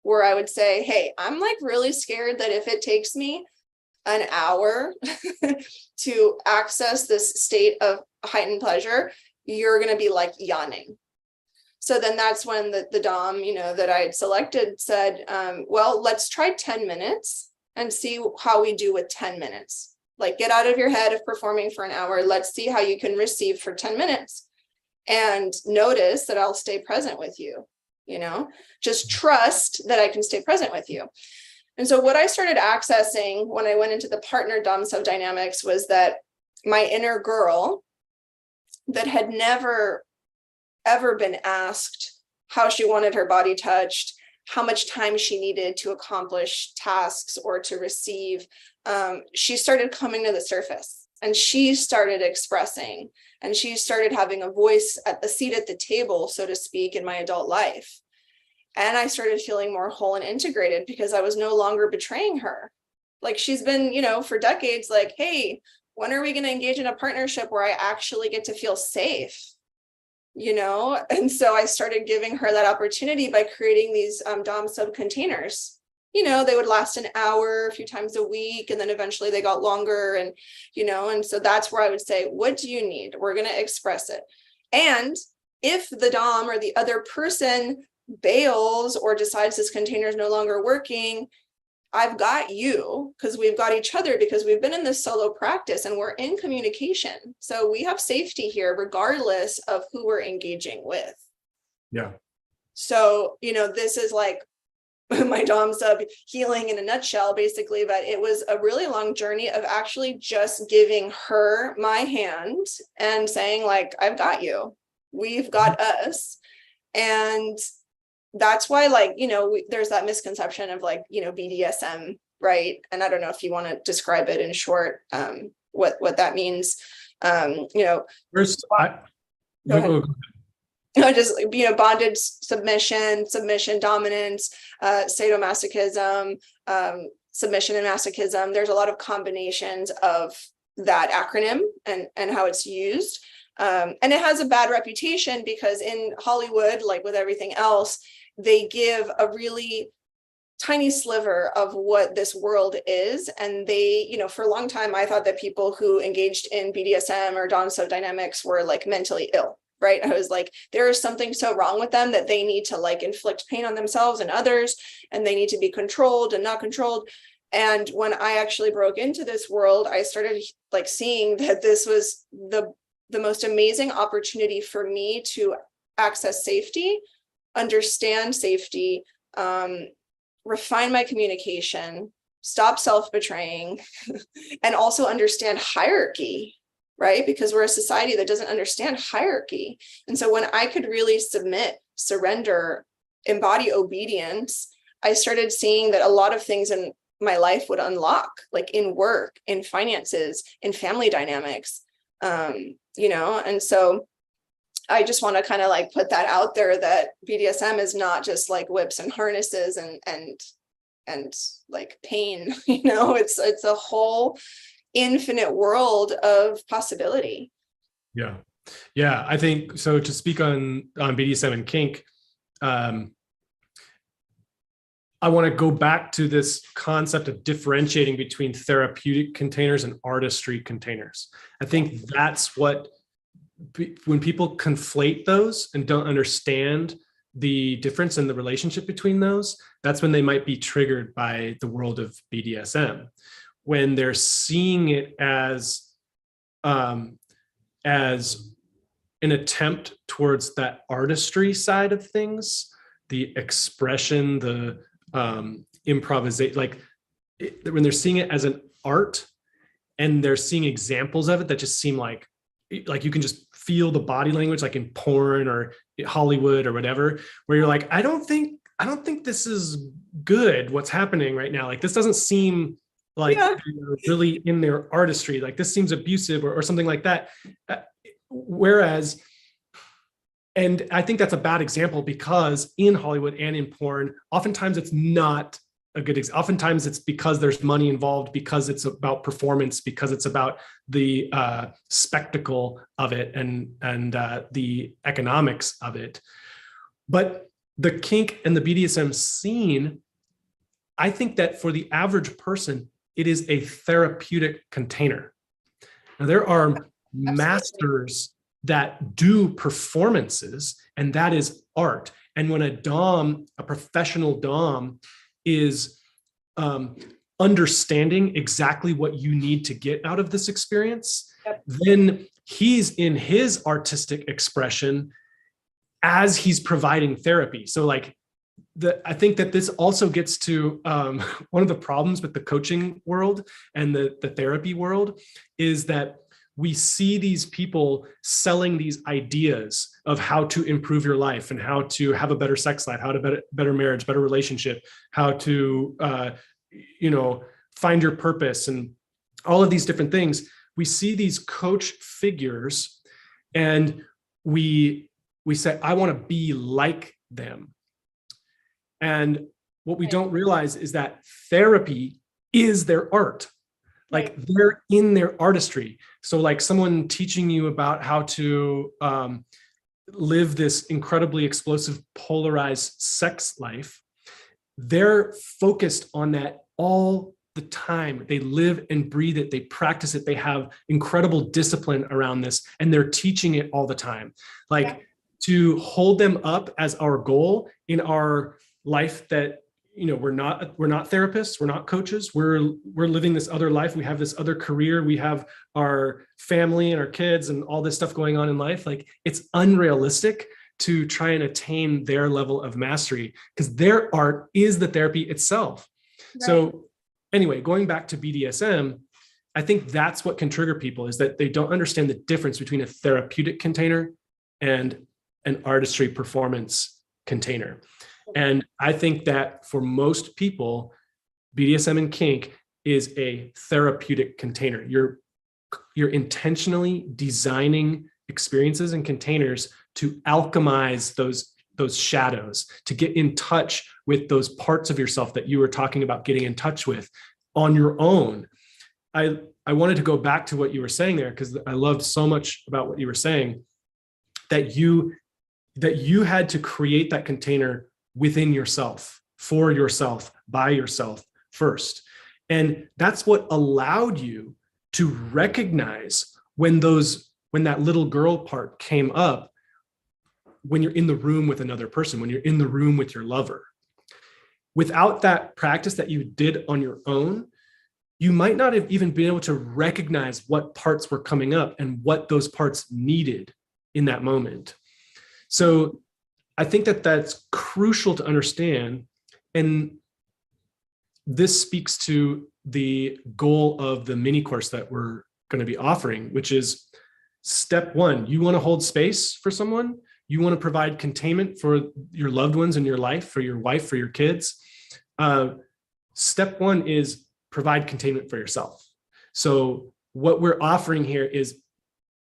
where I would say, hey, I'm like really scared that if it takes me an hour to access this state of heightened pleasure, you're going to be like yawning. So then that's when the dom, that I had selected said, well, let's try 10 minutes and see how we do with 10 minutes. Like, get out of your head of performing for an hour. Let's see how you can receive for 10 minutes and notice that I'll stay present with you. Just trust that I can stay present with you. And so what I started accessing when I went into the partner dom sub dynamics was that my inner girl that had never, ever been asked how she wanted her body touched, how much time she needed to accomplish tasks or to receive, she started coming to the surface, and she started expressing, and she started having a voice at the seat at the table, so to speak, in my adult life. And I started feeling more whole and integrated because I was no longer betraying her. Like, she's been, for decades, like, hey, when are we going to engage in a partnership where I actually get to feel safe? And so I started giving her that opportunity by creating these dom sub containers. They would last an hour a few times a week, and then eventually they got longer. And, and so that's where I would say, what do you need? We're going to express it. And if the dom or the other person bails or decides this container is no longer working, I've got you, because we've got each other, because we've been in this solo practice and we're in communication. So we have safety here, regardless of who we're engaging with. Yeah. So, this is like my dom sub healing in a nutshell, basically. But it was a really long journey of actually just giving her my hand and saying, like, I've got you, we've got us. And that's why, like, there's that misconception of like, BDSM, right? And I don't know if you want to describe it in short, what that means. First, just, bondage, submission, dominance, sadomasochism, submission and masochism. There's a lot of combinations of that acronym and how it's used. And it has a bad reputation because in Hollywood, like with everything else, they give a really tiny sliver of what this world is. And they, for a long time, I thought that people who engaged in BDSM or dom sub dynamics were like mentally ill, right? I was like, there is something so wrong with them that they need to like inflict pain on themselves and others, and they need to be controlled and not controlled. And when I actually broke into this world, I started like seeing that this was the most amazing opportunity for me to access safety, understand safety, refine my communication, stop self-betraying, and also understand hierarchy, right? Because we're a society that doesn't understand hierarchy. And so when I could really submit, surrender, embody obedience, I started seeing that a lot of things in my life would unlock, like in work, in finances, in family dynamics, and so I just want to kind of like put that out there, that BDSM is not just like whips and harnesses and like pain, it's a whole infinite world of possibility. Yeah. Yeah. I think so. To speak on BDSM and kink, I want to go back to this concept of differentiating between therapeutic containers and artistry containers. I think that's what, when people conflate those and don't understand the difference in the relationship between those, that's when they might be triggered by the world of BDSM. When they're seeing it as an attempt towards that artistry side of things, the expression, the improvisation, when they're seeing it as an art and they're seeing examples of it that just seem like you can just feel the body language, like in porn or Hollywood or whatever, where you're like, I don't think this is good, what's happening right now. Like, this doesn't seem like they're really in their artistry. Like, this seems abusive or something like that. Whereas, and I think that's a bad example, because in Hollywood and in porn, oftentimes it's not a good example. Oftentimes it's because there's money involved, because it's about performance, because it's about the spectacle of it and the economics of it. But the kink and the BDSM scene, I think that for the average person, it is a therapeutic container. Now, there are masters that do performances, and that is art. And when a professional dom is understanding exactly what you need to get out of this experience, then he's in his artistic expression as he's providing therapy. So I think that this also gets to one of the problems with the coaching world and the therapy world is that we see these people selling these ideas of how to improve your life and how to have a better sex life, how to better marriage, better relationship, how to, find your purpose and all of these different things. We see these coach figures and we say, I want to be like them. And what we don't realize is that therapy is their art. Like, they're in their artistry. So like someone teaching you about how to live this incredibly explosive, polarized sex life, they're focused on that all the time. They live and breathe it. They practice it. They have incredible discipline around this, and they're teaching it all the time. To hold them up as our goal in our life, that we're not therapists, we're not coaches, we're living this other life, we have this other career, we have our family and our kids and all this stuff going on in life. Like, it's unrealistic to try and attain their level of mastery, because their art is the therapy itself. Right. So anyway, going back to BDSM, I think that's what can trigger people, is that they don't understand the difference between a therapeutic container and an artistry performance container. And I think that for most people, BDSM and kink is a therapeutic container. You're intentionally designing experiences and containers to alchemize those shadows, to get in touch with those parts of yourself that you were talking about getting in touch with on your own. I wanted to go back to what you were saying there, because I loved so much about what you were saying, that you had to create that container within yourself, for yourself, by yourself first. And that's what allowed you to recognize when that little girl part came up, when you're in the room with another person, when you're in the room with your lover. Without that practice that you did on your own, you might not have even been able to recognize what parts were coming up and what those parts needed in that moment. So I think that that's crucial to understand, And this speaks to the goal of the mini course that we're going to be offering, which is step one. You want to hold space for someone. You want to provide containment for your loved ones in your life, for your wife, for your kids. Step one is provide containment for yourself. So what we're offering here is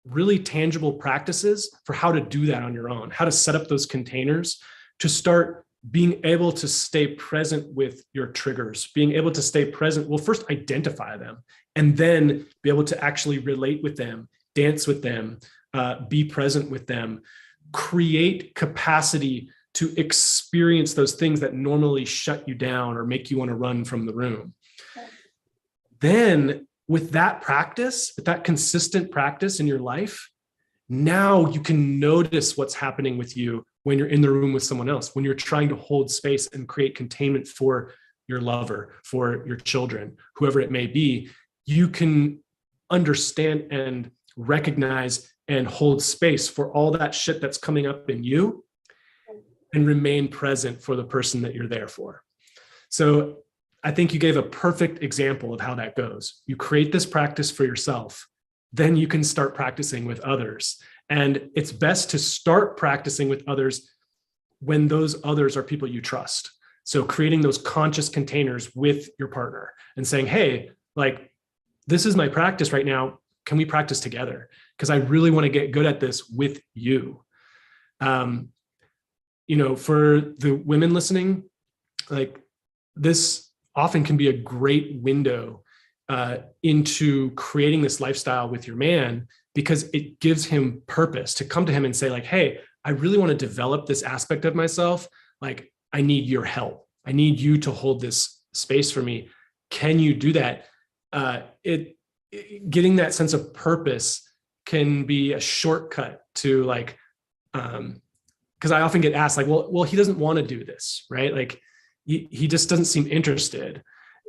really tangible practices for how to do that on your own, how to set up those containers to start being able to stay present with your triggers, being able to stay present. Well, first identify them and then be able to actually relate with them, dance with them, be present with them, create capacity to experience those things that normally shut you down or make you want to run from the room. Then with that practice, with that consistent practice in your life, now you can notice what's happening with you when you're in the room with someone else, when you're trying to hold space and create containment for your lover, for your children, whoever it may be. You can understand and recognize and hold space for all that shit that's coming up in you and remain present for the person that you're there for. So I think you gave a perfect example of how that goes. You create this practice for yourself, then you can start practicing with others. And it's best to start practicing with others when those others are people you trust. So creating those conscious containers with your partner and saying, hey, like, this is my practice right now. Can we practice together? Because I really want to get good at this with you. For the women listening, like, this often can be a great window into creating this lifestyle with your man, because it gives him purpose to come to him and say, like, hey, I really want to develop this aspect of myself. Like, I need your help. I need you to hold this space for me. Can you do that? Getting that sense of purpose can be a shortcut to, like, because I often get asked, like, well, he doesn't want to do this, right? Like, he just doesn't seem interested.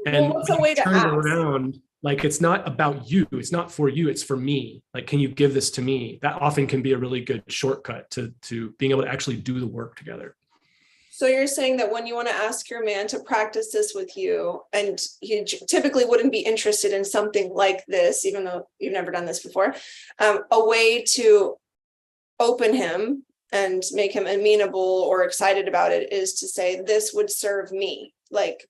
And what's a way to turn ask? it around, like, it's not about you, it's not for you, it's for me. Like, can you give this to me? That often can be a really good shortcut to being able to actually do the work together. So you're saying that when you want to ask your man to practice this with you, and he typically wouldn't be interested in something like this, even though you've never done this before, a way to open him and make him amenable or excited about it is to say, this would serve me. Like,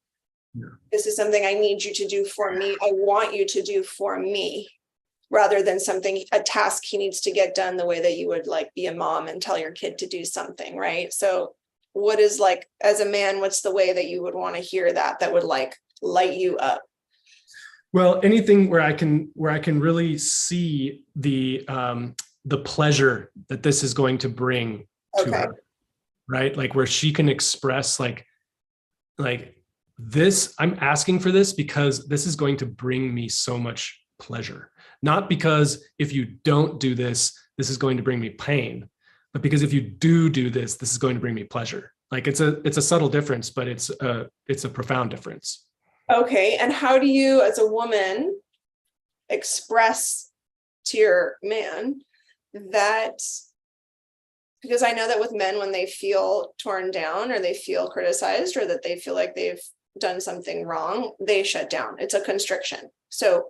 this is something I need you to do for me. I want you to do for me, rather than a task he needs to get done the way that you would, like, be a mom and tell your kid to do something, right? So what is, like, as a man, what's the way that you would want to hear that would, like, light you up? Well, anything where I can really see the pleasure that this is going to bring to her, right? Like, where she can express, like this, I'm asking for this because this is going to bring me so much pleasure. Not because if you don't do this, this is going to bring me pain, but because if you do this, this is going to bring me pleasure. Like, it's a subtle difference, but it's a profound difference. Okay. And how do you, as a woman, express to your man that, because I know that with men, when they feel torn down or they feel criticized or that they feel like they've done something wrong, they shut down. It's a constriction. So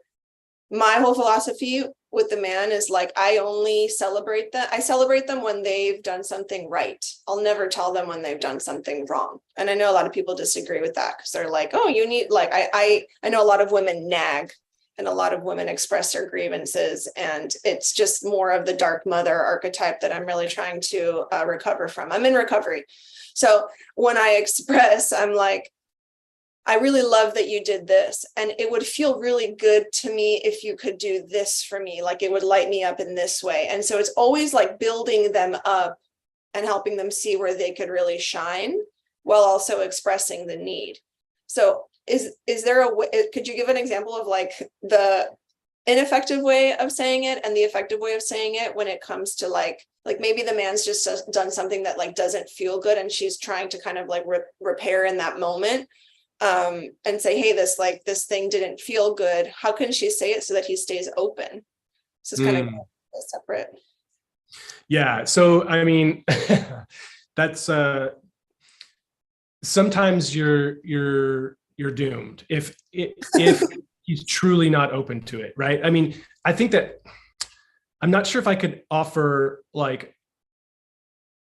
my whole philosophy with the man is, like, I only celebrate them. I celebrate them when they've done something right. I'll never tell them when they've done something wrong. And I know a lot of people disagree with that, because they're like, oh, you need, like, I know a lot of women nag and a lot of women express their grievances. And it's just more of the dark mother archetype that I'm really trying to recover from. I'm in recovery. So when I express, I'm like, I really love that you did this. And it would feel really good to me if you could do this for me. Like, it would light me up in this way. And so it's always like building them up and helping them see where they could really shine, while also expressing the need. So is there a way, could you give an example of, like, the ineffective way of saying it and the effective way of saying it when it comes to, like maybe the man's just done something that, like, doesn't feel good, and she's trying to kind of, like, repair in that moment, and say, hey, this thing didn't feel good. How can she say it so that he stays open? This is kind of separate. Yeah. So, I mean, that's sometimes you're doomed if he's truly not open to it, right? I mean, I think that I'm not sure if I could offer like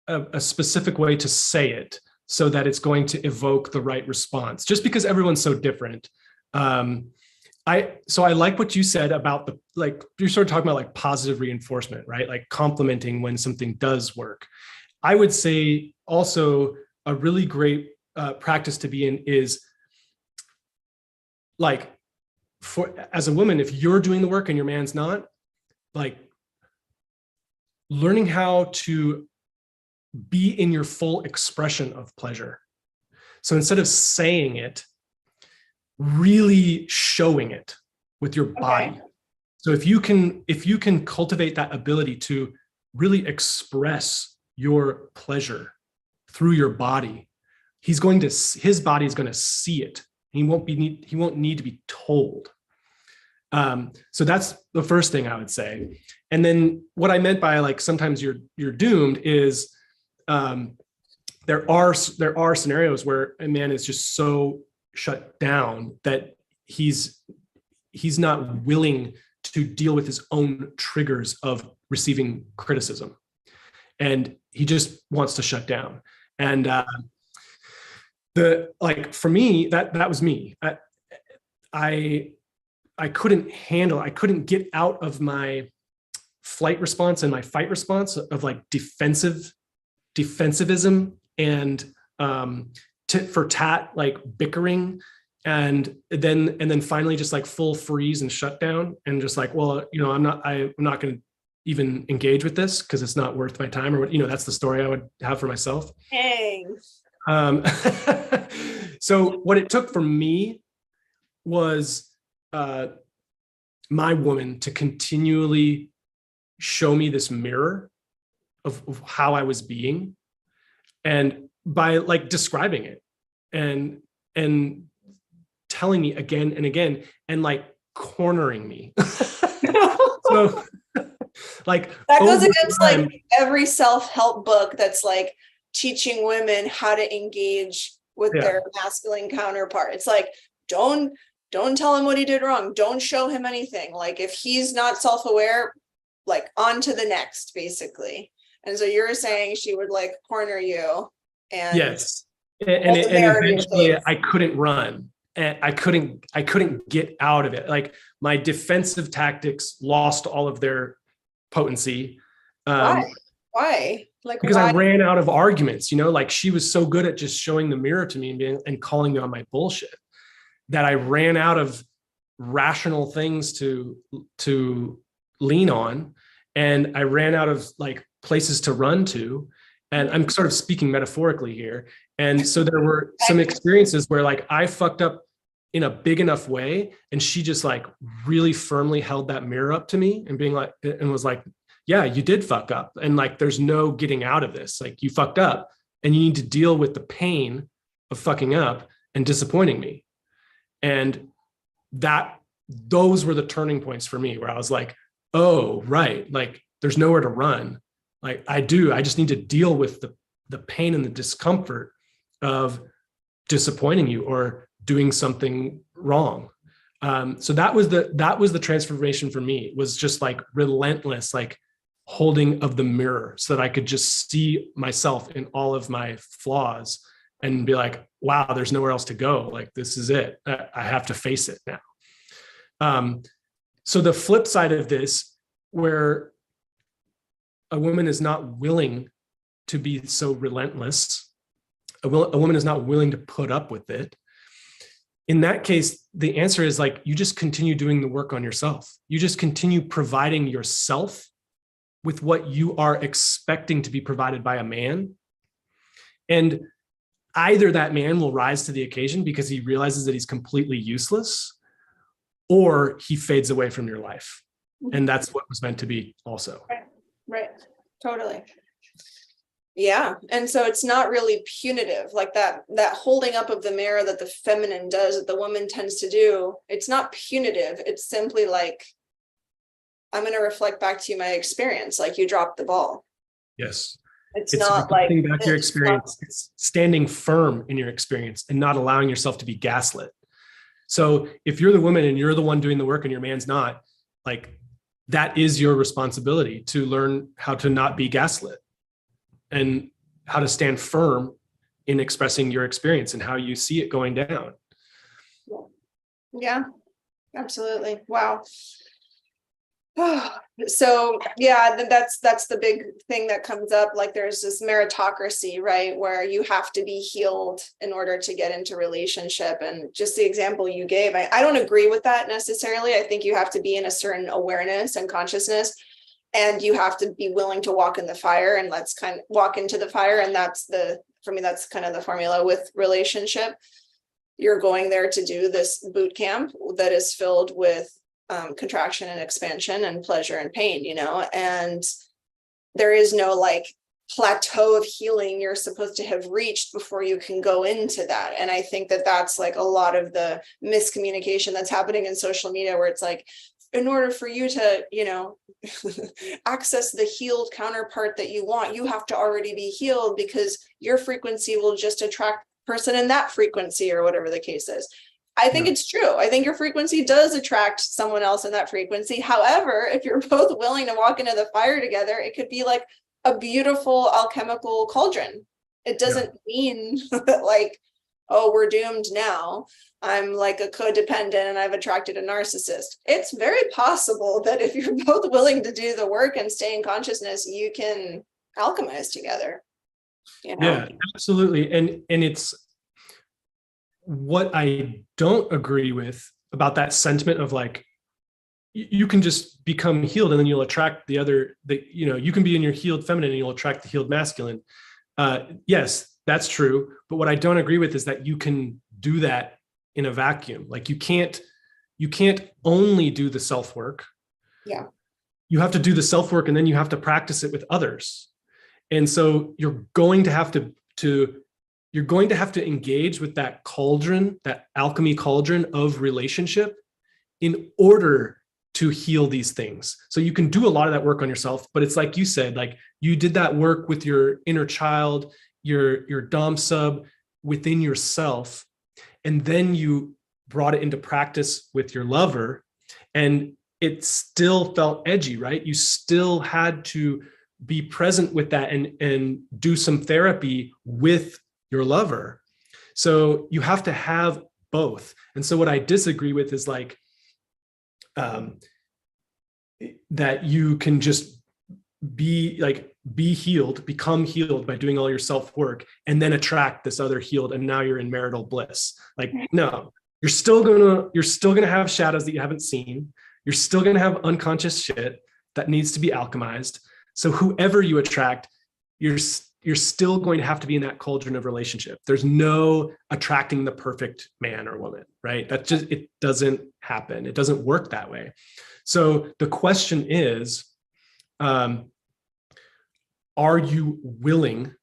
a specific way to say it so that it's going to evoke the right response, just because everyone's so different. So I like what you said about the, like, you're sort of talking about like positive reinforcement, right? Like complimenting when something does work. I would say also a really great practice to be in is like, for as a woman, if you're doing the work and your man's not, like learning how to be in your full expression of pleasure. So instead of saying it, really showing it with your body. Okay. So if you can cultivate that ability to really express your pleasure through your body, his body is going to see it. He won't need to be told. So that's the first thing I would say. And then what I meant by like sometimes you're doomed is there are scenarios where a man is just so shut down that he's not willing to deal with his own triggers of receiving criticism, and he just wants to shut down. And for me, that was me. I couldn't get out of my flight response and my fight response of like defensivism and tit for tat, like bickering, and then finally just like full freeze and shut down, and just like, well, I'm not going to even engage with this because it's not worth my time, or what, that's the story I would have for myself. Dang. So what it took for me was my woman to continually show me this mirror of how I was being, and by like describing it and telling me again and again, and like cornering me. So like that goes against like every self-help book that's like teaching women how to engage with their masculine counterpart. It's like, don't tell him what he did wrong. Don't show him anything. Like if he's not self-aware, like on to the next, basically. And so you're saying she would like corner you, and yes, and eventually I couldn't run, and I couldn't get out of it. Like my defensive tactics lost all of their potency. Why? Like, because why? I ran out of arguments. Like she was so good at just showing the mirror to me and calling me on my bullshit that I ran out of rational things to lean on, and I ran out of like places to run to. And I'm sort of speaking metaphorically here. And so there were some experiences where like I fucked up in a big enough way, and she just like really firmly held that mirror up to me and was like, yeah, you did fuck up, and like there's no getting out of this. Like you fucked up and you need to deal with the pain of fucking up and disappointing me. And those were the turning points for me, where I was like, oh, right, like there's nowhere to run. Like I just need to deal with the pain and the discomfort of disappointing you or doing something wrong. So that was the transformation for me. It was just like relentless, like holding of the mirror so that I could just see myself in all of my flaws and be like, wow, there's nowhere else to go. Like, this is it. I have to face it now. So the flip side of this, where a woman is not willing to be so relentless, a woman is not willing to put up with it. In that case, the answer is like, you just continue doing the work on yourself. You just continue providing yourself with what you are expecting to be provided by a man. And either that man will rise to the occasion because he realizes that he's completely useless, or he fades away from your life. And that's what was meant to be also. Right. Totally. Yeah. And so it's not really punitive, like that holding up of the mirror that the feminine does, that the woman tends to do. It's not punitive. It's simply like, I'm going to reflect back to you my experience. Like, you dropped the ball. Yes. It's It's not like reflecting back your it's not, experience. It's standing firm in your experience and not allowing yourself to be gaslit. So if you're the woman and you're the one doing the work and your man's not, like, that is your responsibility to learn how to not be gaslit and how to stand firm in expressing your experience and how you see it going down. yeah, absolutely. Wow. So yeah, that's the big thing that comes up. Like there's this meritocracy, right? Where you have to be healed in order to get into relationship. And just the example you gave, I don't agree with that necessarily. I think you have to be in a certain awareness and consciousness, and you have to be willing to walk in the fire, and let's kind of walk into the fire. And for me, that's kind of the formula with relationship. You're going there to do this boot camp that is filled with contraction and expansion and pleasure and pain, and there is no like plateau of healing you're supposed to have reached before you can go into that. And I think that that's like a lot of the miscommunication that's happening in social media, where it's like, in order for you to, access the healed counterpart that you want, you have to already be healed, because your frequency will just attract person in that frequency, or whatever the case is. I think it's true. I think your frequency does attract someone else in that frequency. However, if you're both willing to walk into the fire together, it could be like a beautiful alchemical cauldron. It doesn't mean that like, oh, we're doomed now. I'm like a codependent and I've attracted a narcissist. It's very possible that if you're both willing to do the work and stay in consciousness, you can alchemize together. Yeah, absolutely. And it's what I don't agree with about that sentiment of like, you can just become healed and then you'll attract you can be in your healed feminine and you'll attract the healed masculine. Yes, that's true. But what I don't agree with is that you can do that in a vacuum. Like you can't only do the self-work. Yeah. You have to do the self-work and then you have to practice it with others. And so you're going to have to engage with that cauldron, that alchemy cauldron of relationship, in order to heal these things. So you can do a lot of that work on yourself, but it's like you said, like you did that work with your inner child, your dom sub within yourself, and then you brought it into practice with your lover, and it still felt edgy, right? You still had to be present with that and do some therapy with your lover. So you have to have both. And so what I disagree with is like that you can just be healed, become healed by doing all your self-work, and then attract this other healed, and now you're in marital bliss. Like, no, you're still gonna have shadows that you haven't seen. You're still gonna have unconscious shit that needs to be alchemized. So whoever you attract, you're still going to have to be in that cauldron of relationship. There's no attracting the perfect man or woman, right? It doesn't happen. It doesn't work that way. So the question is, are you willing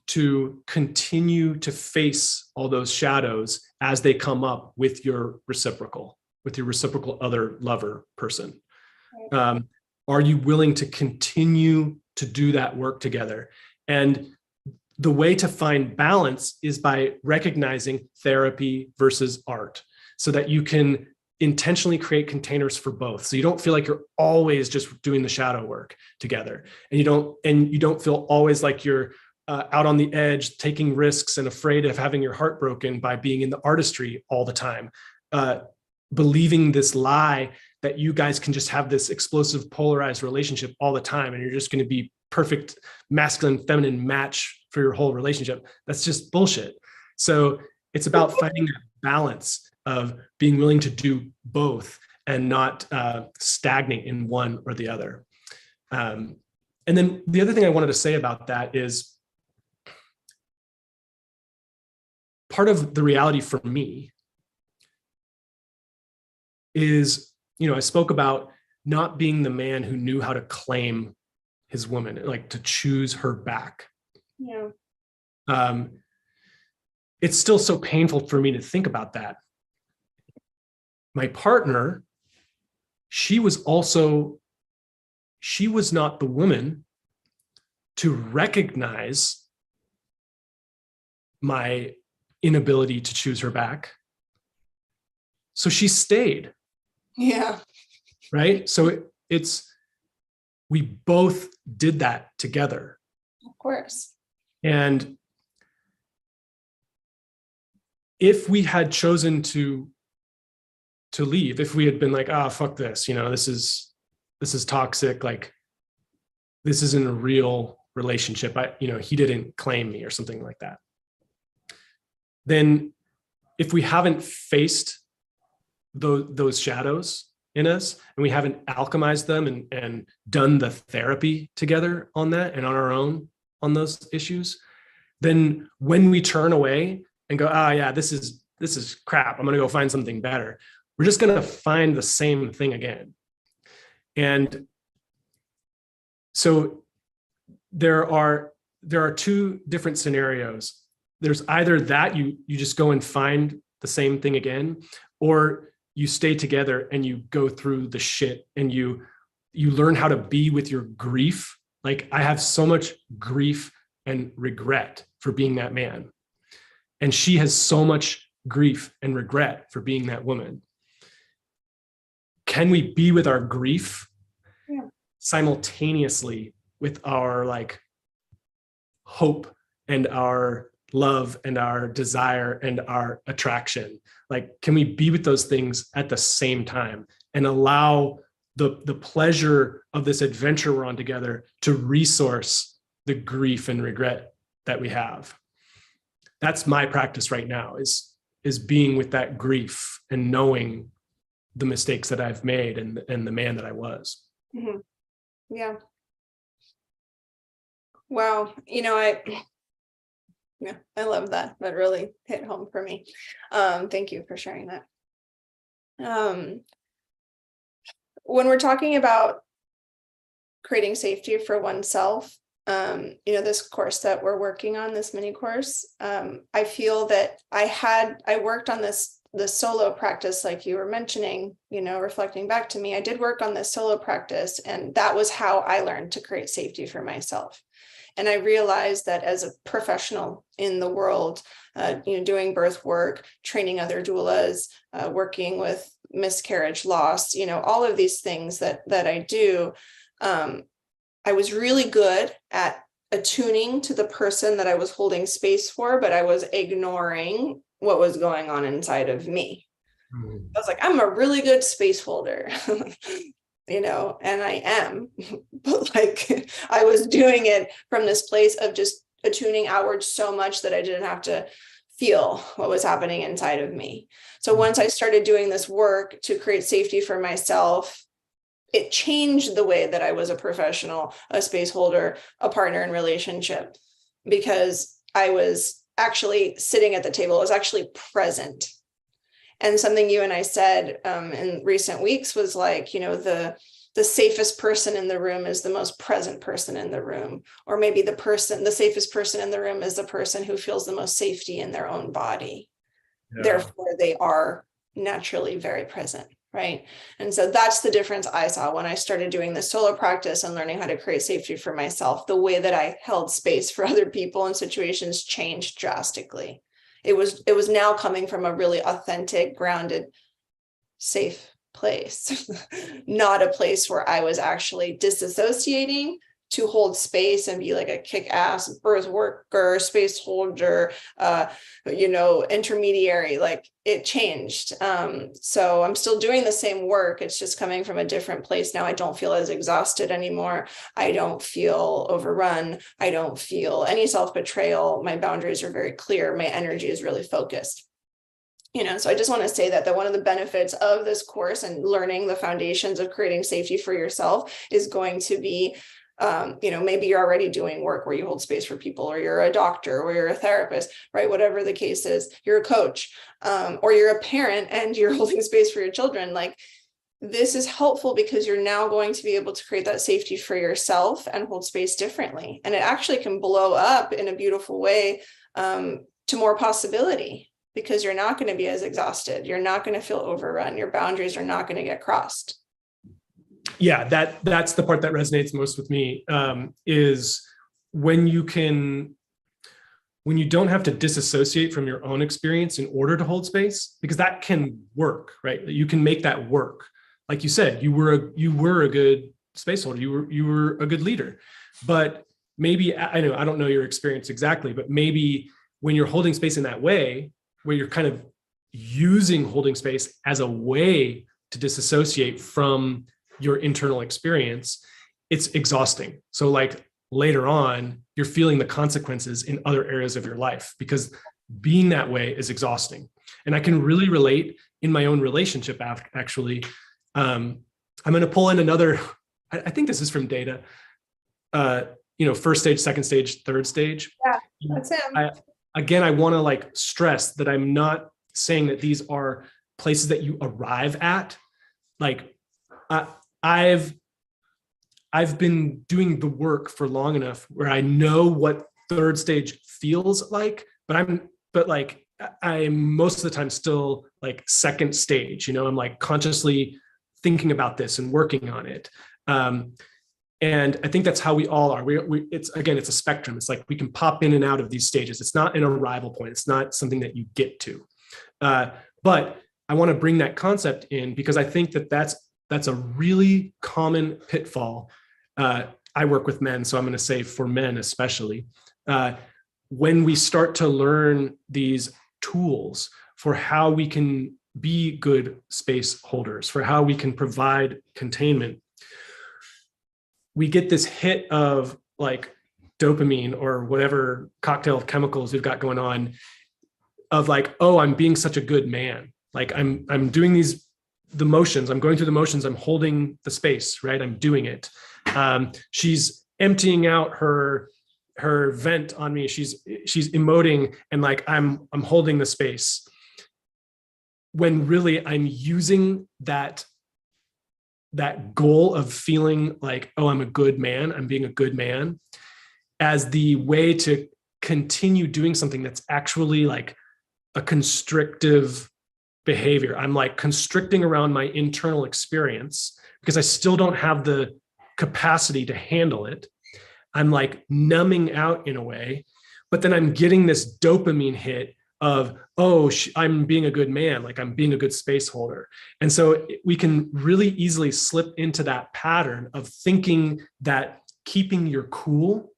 to continue to face all those shadows as they come up with your reciprocal other lover person? Are you willing to continue to do that work together? And the way to find balance is by recognizing therapy versus art, so that you can intentionally create containers for both. So you don't feel like you're always just doing the shadow work together, and you don't feel always like you're out on the edge, taking risks and afraid of having your heart broken by being in the artistry all the time, believing this lie that you guys can just have this explosive polarized relationship all the time, and you're just going to be perfect masculine feminine match for your whole relationship. That's just bullshit. So it's about finding that balance of being willing to do both and not stagnate in one or the other. And then the other thing I wanted to say about that is, part of the reality for me is, I spoke about not being the man who knew how to claim his woman, like to choose her back. Yeah. It's still so painful for me to think about that. My partner, she was not the woman to recognize my inability to choose her back. So she stayed. Yeah. Right. So we both did that together. Of course. And if we had chosen to leave, if we had been like, fuck this, this is toxic, like this isn't a real relationship, he didn't claim me or something like that, then if we haven't faced those shadows in us and we haven't alchemized them and done the therapy together on that and on our own on those issues, then when we turn away and go, yeah, this is crap, I'm going to go find something better, we're just going to find the same thing again. And so there are two different scenarios. There's either that you just go and find the same thing again, or you stay together and you go through the shit and you learn how to be with your grief. Like, I have so much grief and regret for being that man, and she has so much grief and regret for being that woman. Can we be with our grief simultaneously with our like hope and our love and our desire and our attraction? Like, can we be with those things at the same time and allow the pleasure of this adventure we're on together to resource the grief and regret that we have? That's my practice right now, is being with that grief and knowing the mistakes that I've made and the man that I was. Mm-hmm. Yeah. Wow. I love that. That really hit home for me. Thank you for sharing that. When we're talking about creating safety for oneself, this course that we're working on, this mini course, I feel that I worked on the solo practice, like you were mentioning, reflecting back to me, I did work on this solo practice, and that was how I learned to create safety for myself. And I realized that as a professional in the world, doing birth work, training other doulas, working with miscarriage loss, all of these things that I do, I was really good at attuning to the person that I was holding space for, but I was ignoring what was going on inside of me. I was like, I'm a really good space holder, and I am, but like I was doing it from this place of just attuning outward so much that I didn't have to feel what was happening inside of me. So once I started doing this work to create safety for myself, it changed the way that I was a professional, a space holder, a partner in relationship, because I was actually sitting at the table. I was actually present. And something you and I said in recent weeks was like, the safest person in the room is the most present person in the room. Or maybe the safest person in the room is the person who feels the most safety in their own body. Yeah. Therefore, they are naturally very present. Right. And so that's the difference I saw when I started doing this solo practice and learning how to create safety for myself. The way that I held space for other people in situations changed drastically. It was now coming from a really authentic, grounded, safe place, not a place where I was actually disassociating to hold space and be like a kick-ass birth worker, space holder, intermediary. Like, it changed. So I'm still doing the same work. It's just coming from a different place now. I don't feel as exhausted anymore. I don't feel overrun. I don't feel any self-betrayal. My boundaries are very clear. My energy is really focused. So I just want to say that one of the benefits of this course and learning the foundations of creating safety for yourself is going to be, maybe you're already doing work where you hold space for people, or you're a doctor, or you're a therapist, right? Whatever the case is, you're a coach, or you're a parent and you're holding space for your children. Like, this is helpful because you're now going to be able to create that safety for yourself and hold space differently. And it actually can blow up in a beautiful way to more possibility, because you're not going to be as exhausted. You're not going to feel overrun. Your boundaries are not going to get crossed. Yeah, that's the part that resonates most with me, is when you don't have to disassociate from your own experience in order to hold space, because that can work, right? You can make that work. Like you said, you were a good space holder. You were a good leader, but maybe, I don't know your experience exactly, but maybe when you're holding space in that way, where you're kind of using holding space as a way to disassociate from your internal experience, it's exhausting. So like later on, you're feeling the consequences in other areas of your life because being that way is exhausting. And I can really relate in my own relationship, actually. I'm going to pull in another, I think this is from data, first stage, second stage, third stage. Yeah, that's him. I want to like stress that I'm not saying that these are places that you arrive at. Like I've been doing the work for long enough where I know what third stage feels like, but I'm most of the time still like second stage, I'm like consciously thinking about this and working on it. And I think that's how we all are. It's a spectrum. It's like we can pop in and out of these stages. It's not an arrival point. It's not something that you get to. But I want to bring that concept in because I think that that's a really common pitfall. I work with men, so I'm going to say for men especially. When we start to learn these tools for how we can be good space holders, for how we can provide containment, we get this hit of like dopamine or whatever cocktail of chemicals we've got going on of like, oh, I'm being such a good man. Like I'm doing the motions, I'm going through the motions, I'm holding the space, right? I'm doing it. She's emptying out her vent on me. She's emoting and like I'm holding the space. When really I'm using that goal of feeling like, oh, I'm a good man, I'm being a good man, as the way to continue doing something that's actually like a constrictive behavior. I'm like constricting around my internal experience because I still don't have the capacity to handle it. I'm like numbing out in a way, but then I'm getting this dopamine hit of, oh, I'm being a good man, like I'm being a good space holder. And so we can really easily slip into that pattern of thinking that keeping your cool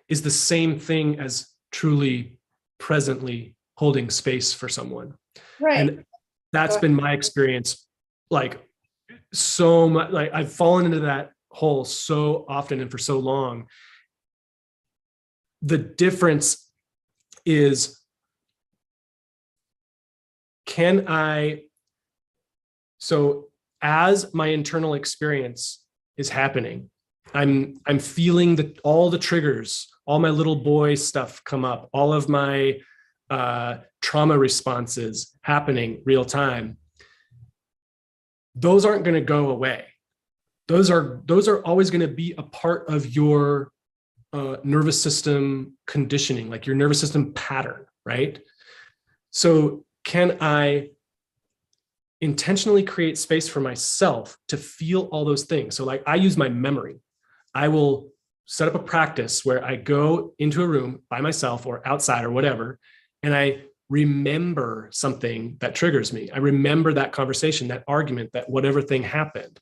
is the same thing as truly presently holding space for someone. Right. And that's been my experience. Like so much, like I've fallen into that hole so often and for so long. The difference is, so as my internal experience is happening, I'm feeling all the triggers, all my little boy stuff come up, all of my trauma responses happening real time. Those aren't going to go away. Those are always going to be a part of your nervous system conditioning, like your nervous system pattern, right? So can I intentionally create space for myself to feel all those things? So like I use my memory. I will set up a practice where I go into a room by myself or outside or whatever, and I remember something that triggers me. I remember that conversation, that argument, that whatever thing happened.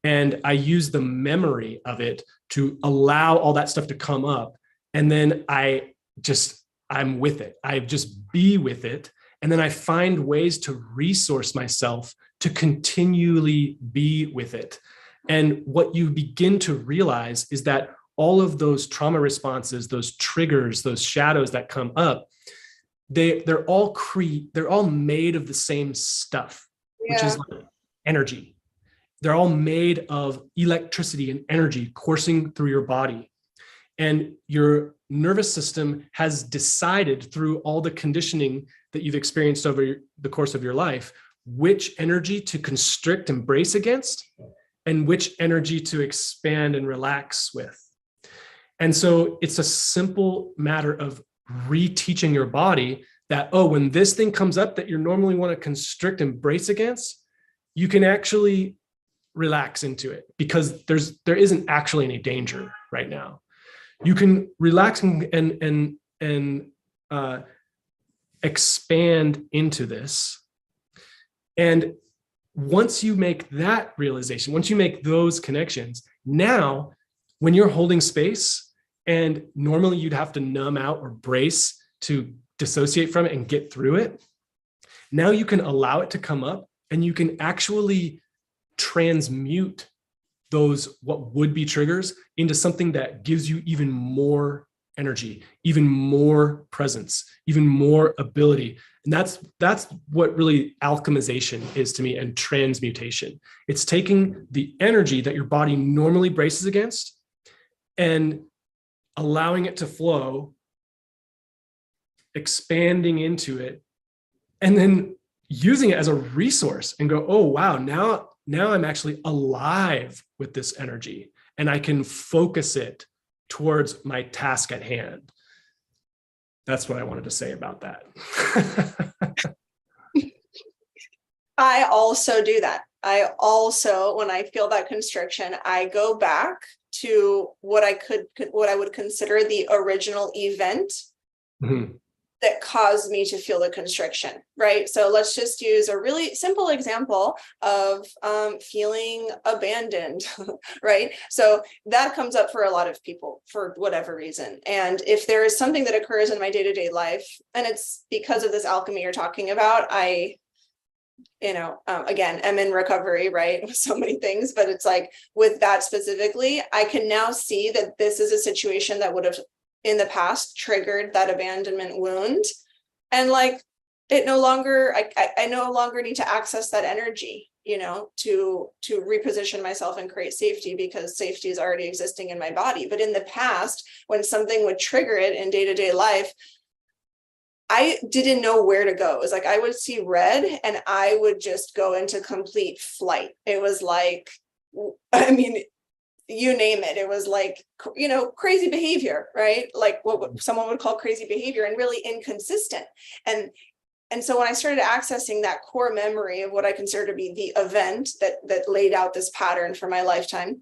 And I use the memory of it to allow all that stuff to come up. And then I'm with it. I just be with it. And then I find ways to resource myself to continually be with it. And what you begin to realize is that all of those trauma responses, those triggers, those shadows that come up, they're all made of the same stuff, which is like energy. They're all made of electricity and energy coursing through your body. And your nervous system has decided through all the conditioning that you've experienced over the course of your life, which energy to constrict and brace against, and which energy to expand and relax with. And so it's a simple matter of reteaching your body that, oh, when this thing comes up that you normally want to constrict and brace against, you can actually relax into it because there isn't actually any danger right now. You can relax and expand into this. And once you make that realization, once you make those connections, now when you're holding space, and normally you'd have to numb out or brace to dissociate from it and get through it, now you can allow it to come up, and you can actually transmute those what would be triggers into something that gives you even more energy, even more presence, even more ability. And that's what really alchemization is to me, and transmutation. It's taking the energy that your body normally braces against and allowing it to flow, expanding into it, and then using it as a resource and go, oh, wow, now I'm actually alive with this energy, and I can focus it towards my task at hand. That's what I wanted to say about that. I also do that. I also, when I feel that constriction, I go back to what I would consider the original event Mm-hmm. that caused me to feel the constriction, right? So let's just use a really simple example of feeling abandoned, right? So that comes up for a lot of people for whatever reason. And if there is something that occurs in my day-to-day life, and it's because of this alchemy you're talking about, I again, I'm in recovery, right? With so many things, but it's like with that specifically, I can now see that this is a situation that would have in the past triggered that abandonment wound. And like, it no longer, I no longer need to access that energy, to reposition myself and create safety, because safety is already existing in my body. But in the past, when something would trigger it in day-to-day life, I didn't know where to go. It was like I would see red and I would just go into complete flight. It was like, I mean, you name it. It was like, crazy behavior, right? Like what someone would call crazy behavior, and really inconsistent. And so when I started accessing that core memory of what I consider to be the event that laid out this pattern for my lifetime,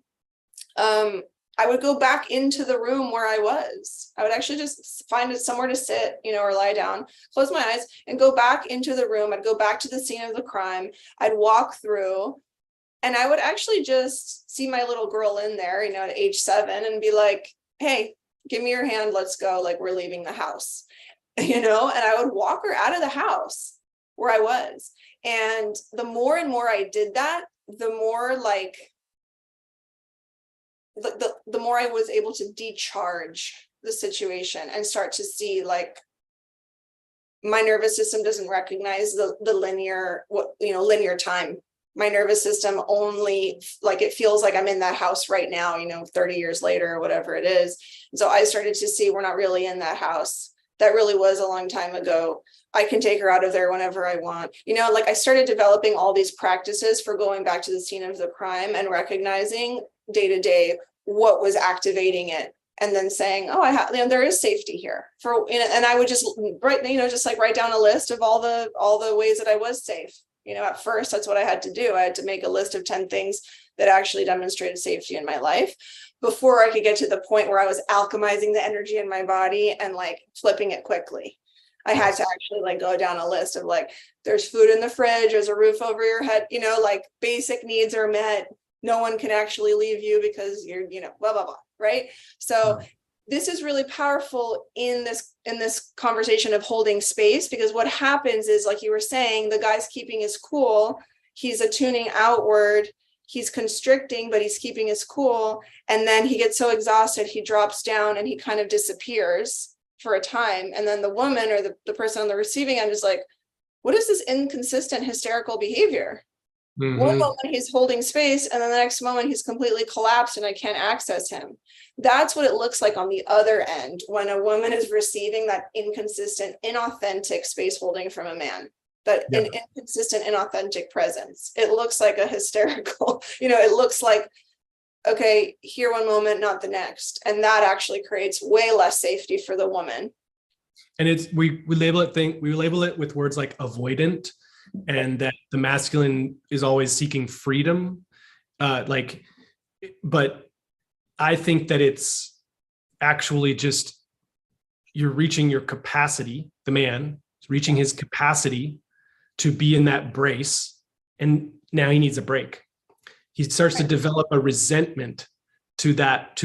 I would go back into the room where I was. I would actually just find it somewhere to sit, or lie down, close my eyes, and go back into the room. I'd go back to the scene of the crime. I'd walk through, and I would actually just see my little girl in there, at age 7, and be like, hey, give me your hand. Let's go. Like, we're leaving the house, and I would walk her out of the house where I was. And the more and more I did that, the more like, the more I was able to decharge the situation and start to see like my nervous system doesn't recognize the linear time. My nervous system only, like, it feels like I'm in that house right now, 30 years later or whatever it is. And so I started to see we're not really in that house. That really was a long time ago. I can take her out of there whenever I want. Like I started developing all these practices for going back to the scene of the crime and recognizing day to day what was activating it, and then saying, oh, there is safety here and I would just write down a list of all the ways that I was safe. At first, that's what I had to do. I had to make a list of 10 things that actually demonstrated safety in my life before I could get to the point where I was alchemizing the energy in my body and like flipping it quickly. I had to actually like go down a list of like, there's food in the fridge, there's a roof over your head, like basic needs are met. No one can actually leave you because you're, blah, blah, blah. Right. So this is really powerful in this conversation of holding space, because what happens is, like you were saying, the guy's keeping his cool. He's attuning outward. He's constricting, but he's keeping his cool. And then he gets so exhausted, he drops down and he kind of disappears for a time. And then the woman or the person on the receiving end is like, what is this inconsistent hysterical behavior? Mm-hmm. One moment he's holding space, and then the next moment he's completely collapsed and I can't access him. That's what it looks like on the other end when a woman is receiving that inconsistent, inauthentic space holding from a man, an inconsistent, inauthentic presence. It looks like a hysterical, it looks like, okay, here one moment, not the next. And that actually creates way less safety for the woman. And we label it with words like avoidant, and that the masculine is always seeking freedom. But I think that it's actually just, you're reaching your capacity. The man is reaching his capacity to be in that brace, and now he needs a break. He starts to develop a resentment to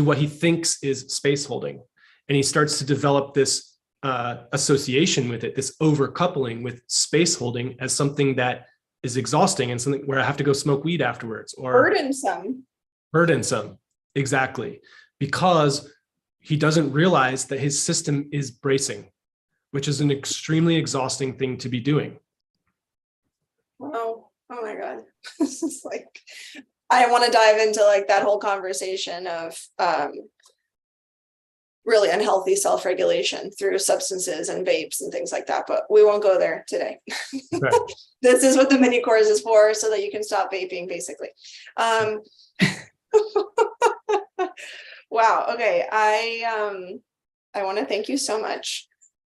what he thinks is space holding. And he starts to develop this association with it, this overcoupling with space holding as something that is exhausting and something where I have to go smoke weed afterwards, or burdensome. Exactly. Because he doesn't realize that his system is bracing, which is an extremely exhausting thing to be doing. Oh my God. This is like, I want to dive into like that whole conversation of really unhealthy self-regulation through substances and vapes and things like that, but we won't go there today. Right. This is what the mini course is for, so that you can stop vaping, basically. Wow. Okay. I want to thank you so much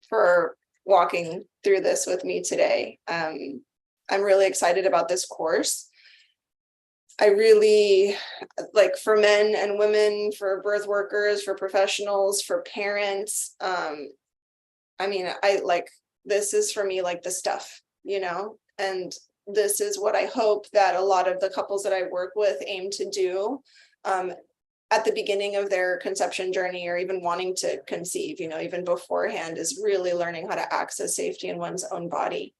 for walking through this with me today. I'm really excited about this course. I really, like, for men and women, for birth workers, for professionals, for parents. I mean, I like, this is for me like the stuff, and this is what I hope that a lot of the couples that I work with aim to do at the beginning of their conception journey, or even wanting to conceive, even beforehand, is really learning how to access safety in one's own body.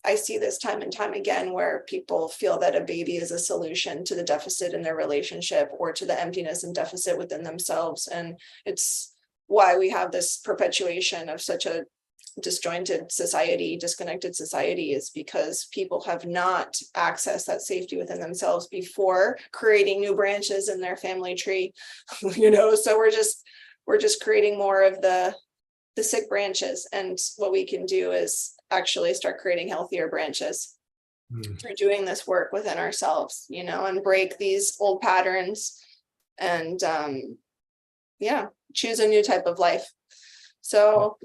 I see this time and time again where people feel that a baby is a solution to the deficit in their relationship or to the emptiness and deficit within themselves. And it's why we have this perpetuation of such a disjointed society, disconnected society, is because people have not accessed that safety within themselves before creating new branches in their family tree. So we're just creating more of the sick branches. And what we can do is actually start creating healthier branches through doing this work within ourselves, and break these old patterns and choose a new type of life. So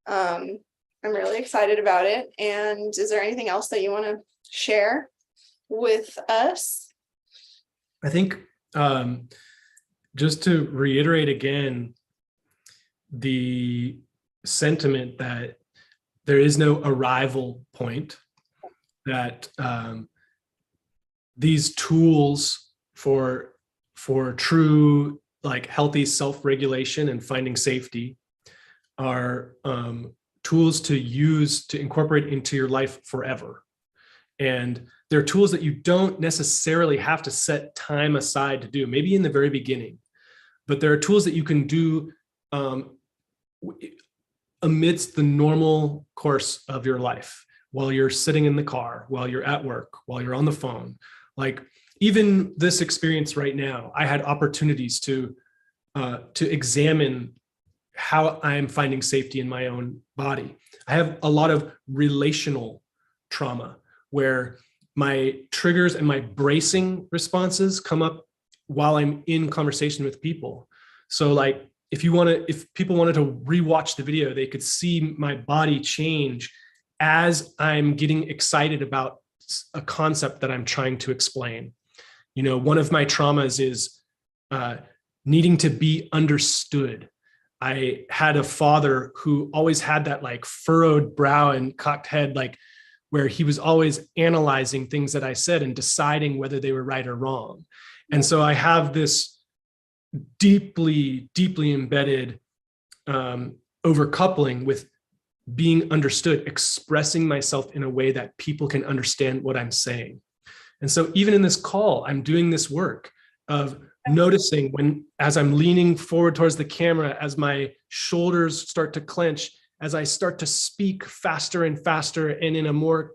I'm really excited about it. And is there anything else that you want to share with us? I think just to reiterate again, the sentiment that there is no arrival point, that these tools for true, like, healthy self-regulation and finding safety are tools to use to incorporate into your life forever. And they're tools that you don't necessarily have to set time aside to do, maybe in the very beginning, but there are tools that you can do amidst the normal course of your life, while you're sitting in the car, while you're at work, while you're on the phone. Like, even this experience right now, I had opportunities to examine how I'm finding safety in my own body. I have a lot of relational trauma where my triggers and my bracing responses come up while I'm in conversation with people. So, like, if people wanted to rewatch the video, they could see my body change as I'm getting excited about a concept that I'm trying to explain. One of my traumas is needing to be understood. I had a father who always had that, like, furrowed brow and cocked head, like, where he was always analyzing things that I said and deciding whether they were right or wrong. And so I have this deeply, deeply embedded overcoupling with being understood, expressing myself in a way that people can understand what I'm saying. And so even in this call, I'm doing this work of noticing when, as I'm leaning forward towards the camera, as my shoulders start to clench, as I start to speak faster and faster and in a more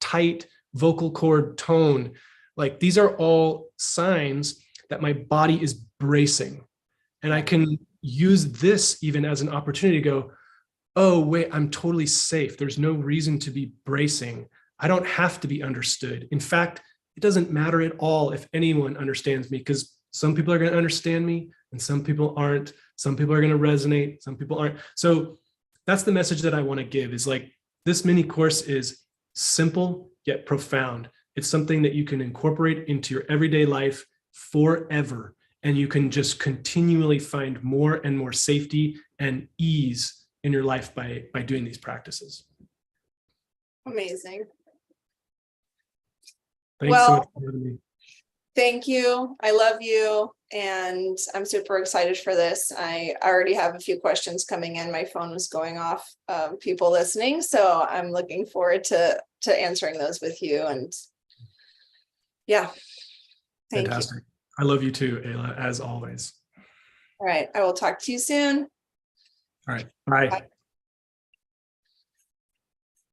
tight vocal cord tone, like, these are all signs that my body is bracing. And I can use this even as an opportunity to go, oh, wait, I'm totally safe. There's no reason to be bracing. I don't have to be understood. In fact, it doesn't matter at all if anyone understands me, because some people are going to understand me and some people aren't. Some people are going to resonate, some people aren't. So that's the message that I want to give, is like, this mini course is simple yet profound. It's something that you can incorporate into your everyday life forever. and you can just continually find more and more safety and ease in your life by doing these practices. Amazing. Thanks so much for having me. Thank you. I love you. And I'm super excited for this. I already have a few questions coming in. My phone was going off, people listening. So I'm looking forward to answering those with you. And yeah, thank you. Fantastic. I love you too, Eyla, as always. All right. I will talk to you soon. All right. Bye. Bye.